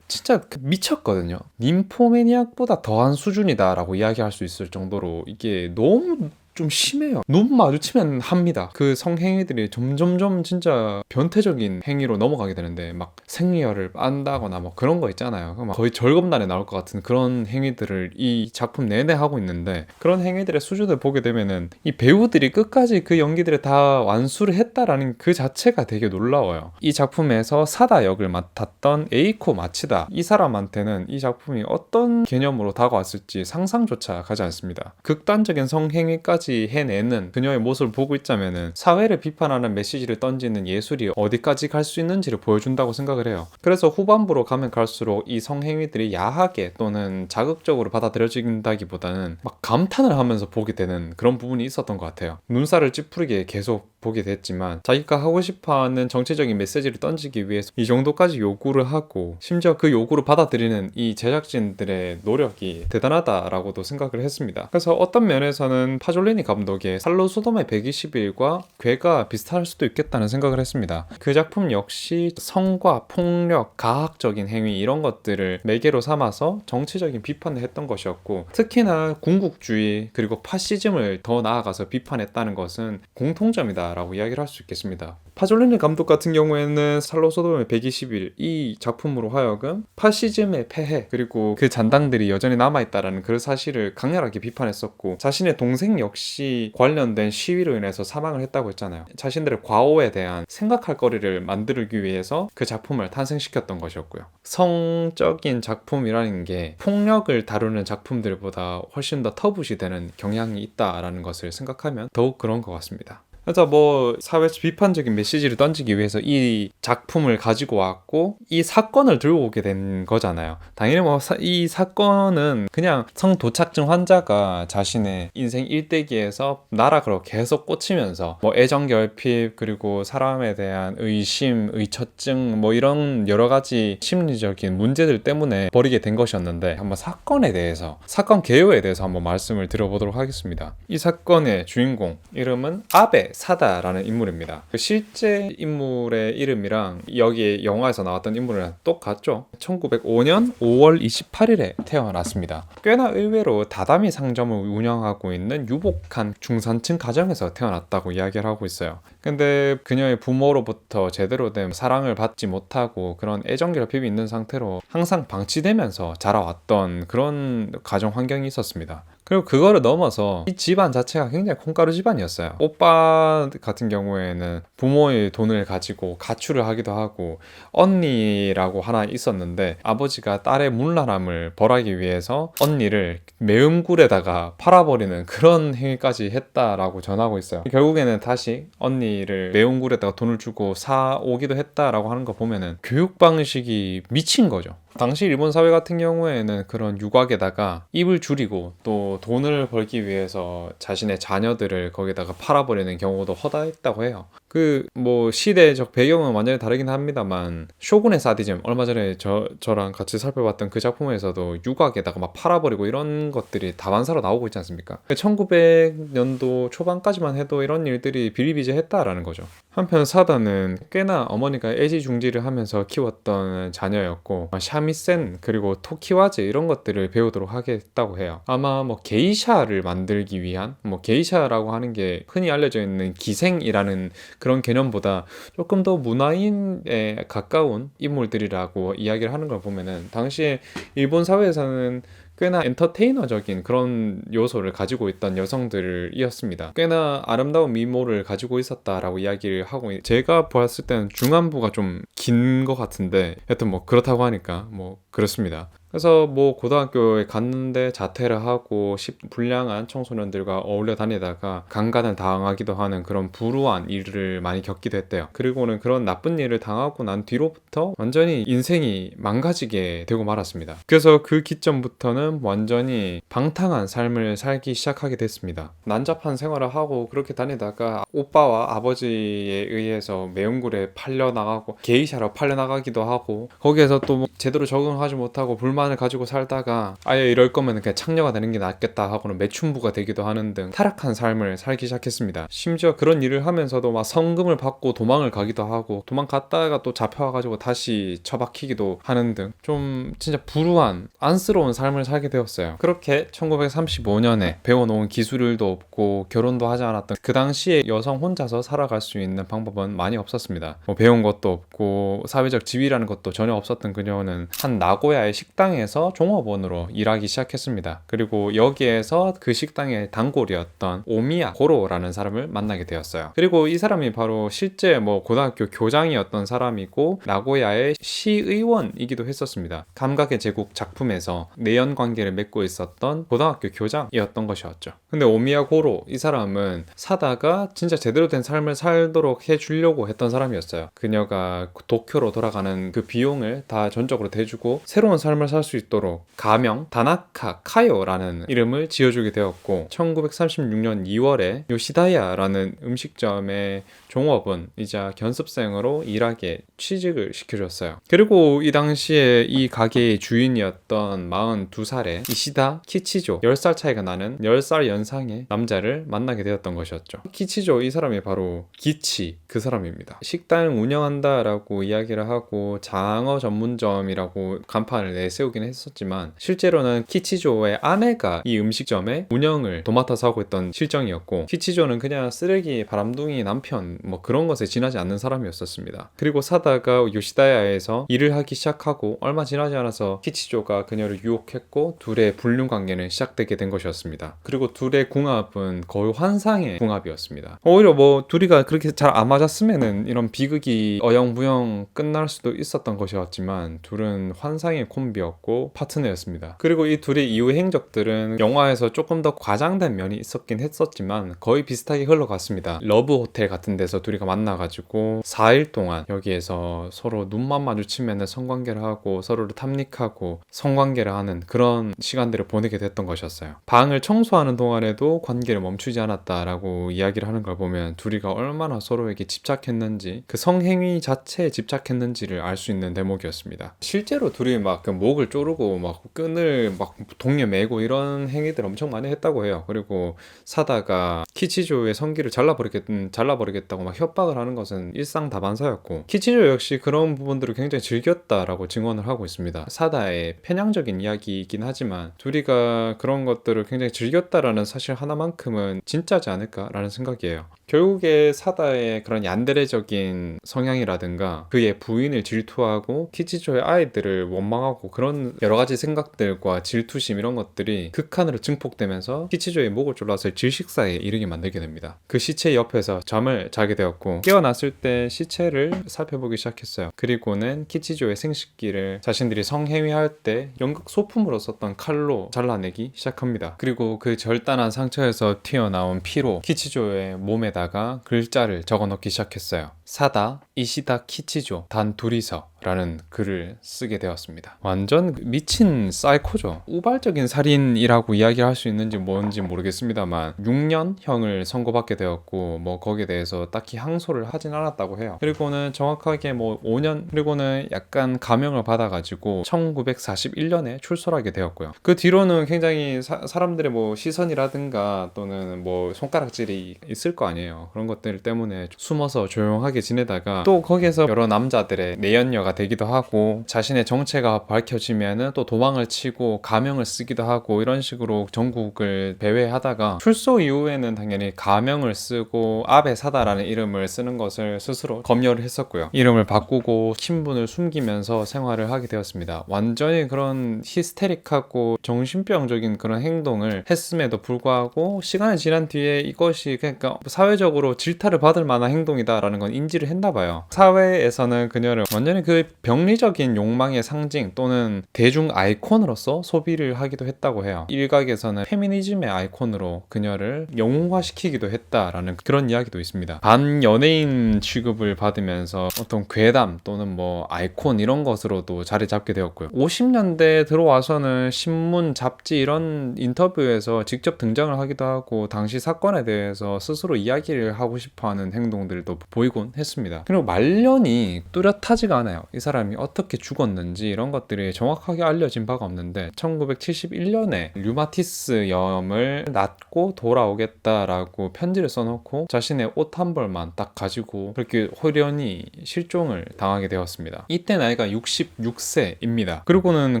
진짜 미쳤거든요. ним포매니악보다 더한 수준이다라고 이야기할 수 있을 정도로 이게 너무 좀 심해요. 눈 마주치면 합니다. 그 성행위들이 점점점 진짜 변태적인 행위로 넘어가게 되는데 막 생리혈을 빤다거나 뭐 그런 거 있잖아요. 막 거의 절검단에 나올 것 같은 그런 행위들을 이 작품 내내 하고 있는데 그런 행위들의 수준을 보게 되면은 이 배우들이 끝까지 그 연기들을 다 완수를 했다라는 그 자체가 되게 놀라워요. 이 작품에서 사다 역을 맡았던 에이코 마치다 이 사람한테는 이 작품이 어떤 개념으로 다가왔을지 상상조차 가지 않습니다. 극단적인 성행위까지 해내는 그녀의 모습을 보고 있자면은 사회를 비판하는 메시지를 던지는 예술이 어디까지 갈 수 있는지를 보여준다고 생각을 해요. 그래서 후반부로 가면 갈수록 이 성행위들이 야하게 또는 자극적으로 받아들여진다기보다는 막 감탄을 하면서 보게 되는 그런 부분이 있었던 것 같아요. 눈살을 찌푸리게 계속 보게 됐지만 자기가 하고 싶어하는 정치적인 메시지를 던지기 위해서 이 정도까지 요구를 하고 심지어 그 요구를 받아들이는 이 제작진들의 노력이 대단하다라고도 생각을 했습니다. 그래서 어떤 면에서는 파졸리니 감독의 살로 소돔의 120일과 괴가 비슷할 수도 있겠다는 생각을 했습니다. 그 작품 역시 성과 폭력, 가학적인 행위 이런 것들을 매개로 삼아서 정치적인 비판을 했던 것이었고 특히나 군국주의 그리고 파시즘을 더 나아가서 비판했다는 것은 공통점이다라고 이야기를 할 수 있겠습니다. 파졸리니 감독 같은 경우에는 살로소돔의 120일 이 작품으로 하여금 파시즘의 폐해 그리고 그 잔당들이 여전히 남아있다라는 그 사실을 강렬하게 비판했었고, 자신의 동생 역시 관련된 시위로 인해서 사망을 했다고 했잖아요. 자신들의 과오에 대한 생각할 거리를 만들기 위해서 그 작품을 탄생시켰던 것이었고요. 성적인 작품이라는 게 폭력을 다루는 작품들보다 훨씬 더 터부시 되는 경향이 있다라는 것을 생각하면 더욱 그런 것 같습니다. 그래서 뭐 사회 비판적인 메시지를 던지기 위해서 이 작품을 가지고 왔고 이 사건을 들고 오게 된 거잖아요. 당연히 뭐 이 사건은 그냥 성도착증 환자가 자신의 인생 일대기에서 나락으로 계속 꽂히면서 뭐 애정결핍 그리고 사람에 대한 의심, 의처증 뭐 이런 여러 가지 심리적인 문제들 때문에 벌이게 된 것이었는데, 한번 사건에 대해서, 사건 개요에 대해서 한번 말씀을 드려보도록 하겠습니다. 이 사건의 주인공 이름은 아베 사다라는 인물입니다. 그 실제 인물의 이름이랑 여기 영화에서 나왔던 인물이랑 똑같죠. 1905년 5월 28일에 태어났습니다. 꽤나 의외로 다다미 상점을 운영하고 있는 유복한 중산층 가정에서 태어났다고 이야기를 하고 있어요. 근데 그녀의 부모로부터 제대로 된 사랑을 받지 못하고 그런 애정결핍이 있는 상태로 항상 방치되면서 자라왔던 그런 가정 환경이 있었습니다. 그리고 그거를 넘어서 이 집안 자체가 굉장히 콩가루 집안이었어요. 오빠 같은 경우에는 부모의 돈을 가지고 가출을 하기도 하고, 언니라고 하나 있었는데 아버지가 딸의 문란함을 벌하기 위해서 언니를 매음굴에다가 팔아버리는 그런 행위까지 했다라고 전하고 있어요. 결국에는 다시 언니를 매음굴에다가 돈을 주고 사오기도 했다라고 하는 거 보면은 교육 방식이 미친 거죠. 당시 일본 사회 같은 경우에는 그런 유곽에다가 입을 줄이고 또 돈을 벌기 위해서 자신의 자녀들을 거기다가 팔아버리는 경우도 허다했다고 해요. 그 뭐 시대적 배경은 완전히 다르긴 합니다만, 쇼군의 사디즘, 얼마 전에 저랑 같이 살펴봤던 그 작품에서도 유곽에다가 막 팔아버리고 이런 것들이 다반사로 나오고 있지 않습니까? 1900년도 초반까지만 해도 이런 일들이 비일비재했다라는 거죠. 한편 사다는 꽤나 어머니가 애지중지를 하면서 키웠던 자녀였고, 샤미센 그리고 토키와즈 이런 것들을 배우도록 하겠다고 해요. 아마 뭐 게이샤를 만들기 위한, 뭐 게이샤라고 하는 게 흔히 알려져 있는 기생이라는 그런 개념보다 조금 더 문화인에 가까운 인물들이라고 이야기를 하는 걸 보면은, 당시에 일본 사회에서는 꽤나 엔터테이너적인 그런 요소를 가지고 있던 여성들이었습니다. 꽤나 아름다운 미모를 가지고 있었다라고 이야기를 하고, 제가 보았을 때는 중안부가 좀 긴 것 같은데 여튼 뭐 그렇다고 하니까 뭐 그렇습니다. 그래서 뭐 고등학교에 갔는데 자퇴를 하고 불량한 청소년들과 어울려 다니다가 강간을 당하기도 하는 그런 불우한 일을 많이 겪기도 했대요. 그리고는 그런 나쁜 일을 당하고 난 뒤로부터 완전히 인생이 망가지게 되고 말았습니다. 그래서 그 기점부터는 완전히 방탕한 삶을 살기 시작하게 됐습니다. 난잡한 생활을 하고 그렇게 다니다가 오빠와 아버지에 의해서 매운굴에 팔려나가고 게이샤로 팔려나가기도 하고, 거기에서 또 제대로 적응하지 못하고 불만을 가지고 살다가 아예 이럴 거면 그냥 창녀가 되는 게 낫겠다 하고는 매춘부가 되기도 하는 등 타락한 삶을 살기 시작했습니다. 심지어 그런 일을 하면서도 막 성금을 받고 도망을 가기도 하고, 도망갔다가 또 잡혀와가지고 다시 처박히기도 하는 등 좀 진짜 불우한 안쓰러운 삶을 살게 되었어요. 그렇게 1935년에 배워놓은 기술도 없고 결혼도 하지 않았던 그 당시에 여성 혼자서 살아갈 수 있는 방법은 많이 없었습니다. 뭐 배운 것도 없고 사회적 지위라는 것도 전혀 없었던 그녀는 한 나고야의 식당에서 종업원으로 일하기 시작했습니다. 그리고 여기에서 그 식당의 단골이었던 오미야 고로라는 사람을 만나게 되었어요. 그리고 이 사람이 바로 실제 뭐 고등학교 교장이었던 사람이고 나고야의 시의원이기도 했었습니다. 감각의 제국 작품에서 내연 관계를 맺고 있었던 고등학교 교장이었던 것이었죠. 근데 오미야 고로 이 사람은 사다가 진짜 제대로 된 삶을 살도록 해주려고 했던 사람이었어요. 그녀가 도쿄로 돌아가는 그 비용을 다 전적으로 대주고 새로운 삶을 살 수 있도록 가명 다나카 카요라는 이름을 지어주게 되었고, 1936년 2월에 요시다야라는 음식점의 종업원이자 견습생으로 일하게 취직을 시켜줬어요. 그리고 이 당시에 이 가게의 주인이었던 42살의 이시다 키치조, 10살 차이가 나는 10살 연상의 남자를 만나게 되었던 것이었죠. 키치조 이 사람이 바로 기치 그 사람입니다. 식당을 운영한다라고 이야기를 하고 장어 전문점이라고 간판을 내세우고 세우긴 했었지만 실제로는 키치조의 아내가 이 음식점의 운영을 도맡아서 하고 있던 실정이었고, 키치조는 그냥 쓰레기 바람둥이 남편 뭐 그런 것에 지나지 않는 사람이었었습니다. 그리고 사다가 요시다야에서 일을 하기 시작하고 얼마 지나지 않아서 키치조가 그녀를 유혹했고 둘의 불륜 관계는 시작되게 된 것이었습니다. 그리고 둘의 궁합은 거의 환상의 궁합이었습니다. 오히려 뭐 둘이가 그렇게 잘 안 맞았으면은 이런 비극이 어영부영 끝날 수도 있었던 것이었지만 둘은 환상의 콤비였고 파트너였습니다. 그리고 이 둘의 이후의 행적들은 영화에서 조금 더 과장된 면이 있었긴 했었지만 거의 비슷하게 흘러갔습니다. 러브 호텔 같은 데서 둘이 만나가지고 4일 동안 여기에서 서로 눈만 마주치면 성관계를 하고 서로를 탐닉하고 성관계를 하는 그런 시간들을 보내게 됐던 것이었어요. 방을 청소하는 동안에도 관계를 멈추지 않았다라고 이야기를 하는 걸 보면 둘이가 얼마나 서로에게 집착했는지, 그 성행위 자체에 집착했는지를 알 수 있는 대목이었습니다. 실제로 둘이 막 그 목을 조르고 막 끈을 막 동에 매고 이런 행위들 엄청 많이 했다고 해요. 그리고 사다가 키치조의 성기를 잘라버리겠다고 막 협박을 하는 것은 일상다반사였고, 키치조 역시 그런 부분들을 굉장히 즐겼다라고 증언을 하고 있습니다. 사다의 편향적인 이야기이긴 하지만 둘이가 그런 것들을 굉장히 즐겼다라는 사실 하나만큼은 진짜지 않을까라는 생각이에요. 결국에 사다의 그런 얀데레적인 성향이라든가 그의 부인을 질투하고 키치조의 아이들을 원망하고 그런 여러 가지 생각들과 질투심 이런 것들이 극한으로 증폭되면서 키치조의 목을 졸라서 질식사에 이르게 만들게 됩니다. 그 시체 옆에서 잠을 자게 되었고, 깨어났을 때 시체를 살펴보기 시작했어요. 그리고는 키치조의 생식기를 자신들이 성행위할 때 연극 소품으로 썼던 칼로 잘라내기 시작합니다. 그리고 그 절단한 상처에서 튀어나온 피로 키치조의 몸에다가 글자를 적어 넣기 시작했어요. 사다, 이시다 키치조, 단 둘이서 라는 글을 쓰게 되었습니다. 완전 미친 사이코죠. 우발적인 살인이라고 이야기할 수 있는지 뭔지 모르겠습니다만 6년형을 선고받게 되었고, 뭐 거기에 대해서 딱히 항소를 하진 않았다고 해요. 그리고는 정확하게 뭐 5년, 그리고는 약간 감형을 받아가지고 1941년에 출소하게 되었고요. 그 뒤로는 굉장히 사람들의 뭐 시선이라든가 또는 뭐 손가락질이 있을 거 아니에요. 그런 것들 때문에 숨어서 조용하게 지내다가 또 거기에서 여러 남자들의 내연녀가 되기도 하고, 자신의 정체가 밝혀지면은 또 도망을 치고 가명을 쓰기도 하고, 이런 식으로 전국을 배회하다가 출소 이후에는 당연히 가명을 쓰고 아베 사다라는 이름을 쓰는 것을 스스로 검열을 했었고요. 이름을 바꾸고 신분을 숨기면서 생활을 하게 되었습니다. 완전히 그런 히스테릭하고 정신병적인 그런 행동을 했음에도 불구하고 시간이 지난 뒤에 이것이 그러니까 사회적으로 질타를 받을 만한 행동이다라는 건 인지를 했나 봐요. 사회에서는 그녀를 완전히 그 병리적인 욕망의 상징 또는 대중 아이콘으로서 소비를 하기도 했다고 해요. 일각에서는 페미니즘의 아이콘으로 그녀를 영웅화시키기도 했다라는 그런 이야기도 있습니다. 반연예인 취급을 받으면서 어떤 괴담 또는 뭐 아이콘 이런 것으로도 자리 잡게 되었고요. 50년대 들어와서는 신문, 잡지 이런 인터뷰에서 직접 등장을 하기도 하고 당시 사건에 대해서 스스로 이야기를 하고 싶어하는 행동들도 보이곤 했습니다. 그리고 말년이 뚜렷하지가 않아요. 이 사람이 어떻게 죽었는지 이런 것들이 정확하게 알려진 바가 없는데 1971년에 류마티스염을 낫고 돌아오겠다라고 편지를 써놓고 자신의 옷 한 벌만 딱 가지고 그렇게 호련히 실종을 당하게 되었습니다. 이때 나이가 66세입니다. 그리고는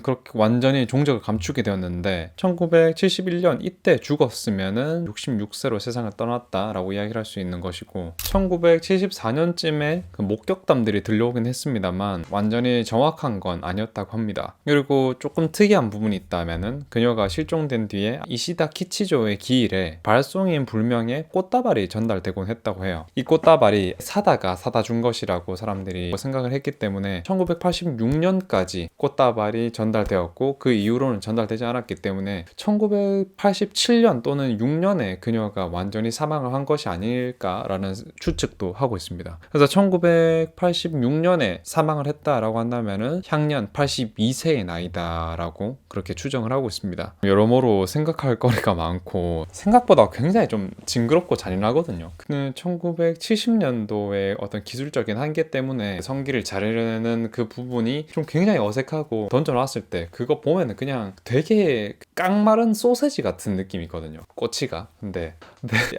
그렇게 완전히 종적을 감추게 되었는데 1971년 이때 죽었으면은 66세로 세상을 떠났다라고 이야기를 할 수 있는 것이고, 1974년쯤에 그 목격담들이 들려오긴 했습니다만 완전히 정확한 건 아니었다고 합니다. 그리고 조금 특이한 부분이 있다면은 그녀가 실종된 뒤에 이시다 키치조의 기일에 발송인 불명의 꽃다발이 전달되곤 했다고 해요. 이 꽃다발이 사다가 사다 준 것이라고 사람들이 생각을 했기 때문에 1986년까지 꽃다발이 전달되었고 그 이후로는 전달되지 않았기 때문에 1987년 또는 6년에 그녀가 완전히 사망을 한 것이 아닐까라는 추측도 하고 있습니다. 그래서 1986년에 사망을 했다라고 한다면은 향년 82세의 나이다라고 그렇게 추정을 하고 있습니다. 여러모로 생각할 거리가 많고 생각보다 굉장히 좀 징그럽고 잔인하거든요. 그는 1970년도의 어떤 기술적인 한계 때문에 성기를 자르려는 그 부분이 좀 굉장히 어색하고 던져놨을 때 그거 보면은 그냥 되게 깡마른 소세지 같은 느낌이거든요. 꼬치가. 근데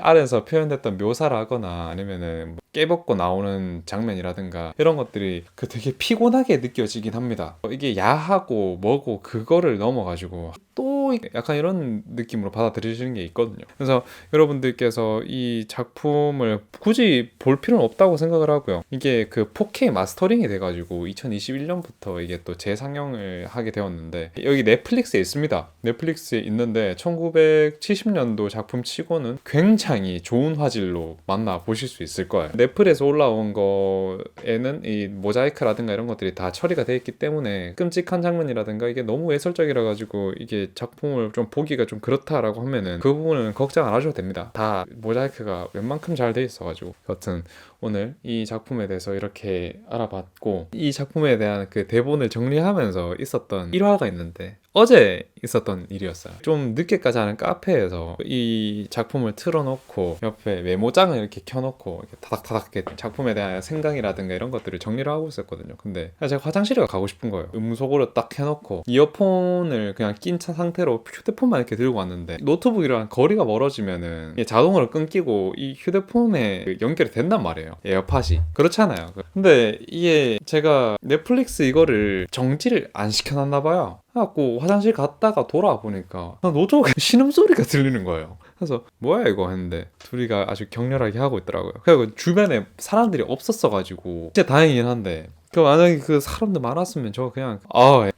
아래에서 표현됐던 묘사를 하거나 아니면은 깨벗고 나오는 장면이라든가 이런 것들이 그 되게 피곤하게 느껴지긴 합니다. 이게 야하고 뭐고 그거를 넘어가지고 또 약간 이런 느낌으로 받아들이시는 게 있거든요. 그래서 여러분들께서 이 작품을 굳이 볼 필요는 없다고 생각을 하고요. 이게 그 4K 마스터링이 돼가지고 2021년부터 이게 또 재상영을 하게 되었는데 여기 넷플릭스에 있습니다. 넷플릭스에 있는데 1970년도 작품 치고는 굉장히 좋은 화질로 만나보실 수 있을 거예요. 넷플에서 올라온 거에는 이 모자이크라든가 이런 것들이 다 처리가 되어 있기 때문에 끔찍한 장면이라든가 이게 너무 외설적이라 가지고 이게 작품을 좀 보기가 좀 그렇다라고 하면은 그 부분은 걱정 안 하셔도 됩니다. 다 모자이크가 웬만큼 잘 돼 있어가지고. 여튼 오늘 이 작품에 대해서 이렇게 알아봤고, 이 작품에 대한 그 대본을 정리하면서 있었던 일화가 있는데 어제 있었던 일이었어요. 좀 늦게까지 하는 카페에서 이 작품을 틀어놓고 옆에 메모장을 이렇게 켜놓고 이렇게 타닥타닥 이렇게 작품에 대한 생각이라든가 이런 것들을 정리를 하고 있었거든요. 근데 제가 화장실에 가고 싶은 거예요. 음속으로 딱 해놓고 이어폰을 그냥 낀 상태로 휴대폰만 이렇게 들고 왔는데 노트북이랑 거리가 멀어지면은 이게 자동으로 끊기고 이 휴대폰에 연결이 된단 말이에요. 에어팟이. 그렇잖아요. 근데 이게 제가 넷플릭스 이거를 정지를 안 시켜놨나 봐요. 그래갖고 화장실 갔다가 돌아와 보니까 노트북에 신음소리가 들리는 거예요. 그래서 뭐야 이거 했는데 둘이가 아주 격렬하게 하고 있더라고요. 그리고 주변에 사람들이 없었어가지고 진짜 다행이긴 한데 그 만약에 그 사람들 많았으면 저 그냥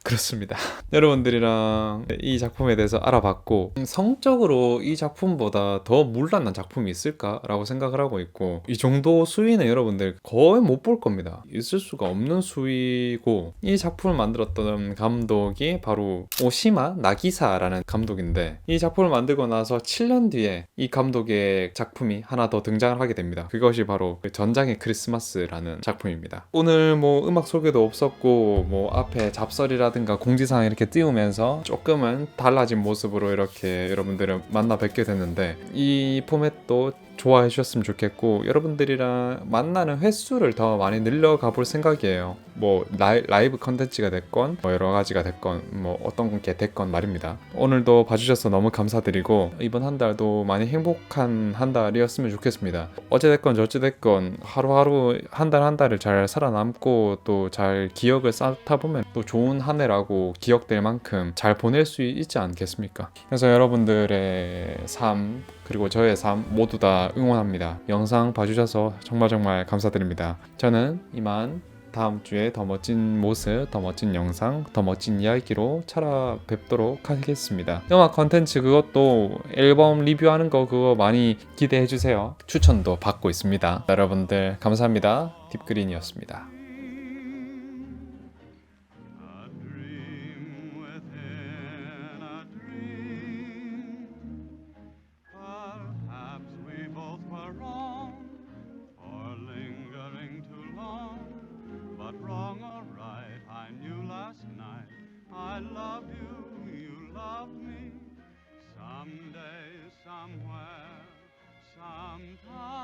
그렇습니다. 여러분들이랑 이 작품에 대해서 알아봤고 성적으로 이 작품보다 더 물란한 작품이 있을까라고 생각을 하고 있고 이 정도 수위는 여러분들 거의 못 볼 겁니다. 있을 수가 없는 수위고 이 작품을 만들었던 감독이 바로 오시마 나기사라는 감독인데 이 작품을 만들고 나서 7년 뒤에 이 감독의 작품이 하나 더 등장을 하게 됩니다. 그것이 바로 그 전장의 크리스마스라는 작품입니다. 오늘 뭐 음악 소개도 없었고 뭐 앞에 잡설이라든가 공지사항 이렇게 띄우면서 조금은 달라진 모습으로 이렇게 여러분들을 만나 뵙게 됐는데 이 포맷도 좋아해 주셨으면 좋겠고 여러분들이랑 만나는 횟수를 더 많이 늘려가 볼 생각이에요. 뭐 라이브 컨텐츠가 됐건 뭐 여러 가지가 됐건 뭐 어떤 게 됐건 말입니다. 오늘도 봐주셔서 너무 감사드리고 이번 한 달도 많이 행복한 한 달이었으면 좋겠습니다. 어찌됐건 저찌됐건 하루하루 한 달 한 달을 잘 살아남고 또 잘 기억을 쌓다 보면 또 좋은 한 해라고 기억될 만큼 잘 보낼 수 있지 않겠습니까? 그래서 여러분들의 삶 그리고 저의 삶 모두 다 응원합니다. 영상 봐주셔서 정말 감사드립니다. 저는 이만 다음 주에 더 멋진 모습, 더 멋진 영상, 더 멋진 이야기로 찾아뵙도록 하겠습니다. 음악 컨텐츠 그것도 앨범 리뷰하는 거 그거 많이 기대해주세요. 추천도 받고 있습니다. 여러분들 감사합니다. 딥그린이었습니다. Wrong or right, I knew last night I love you, you love me. Someday, somewhere, sometime.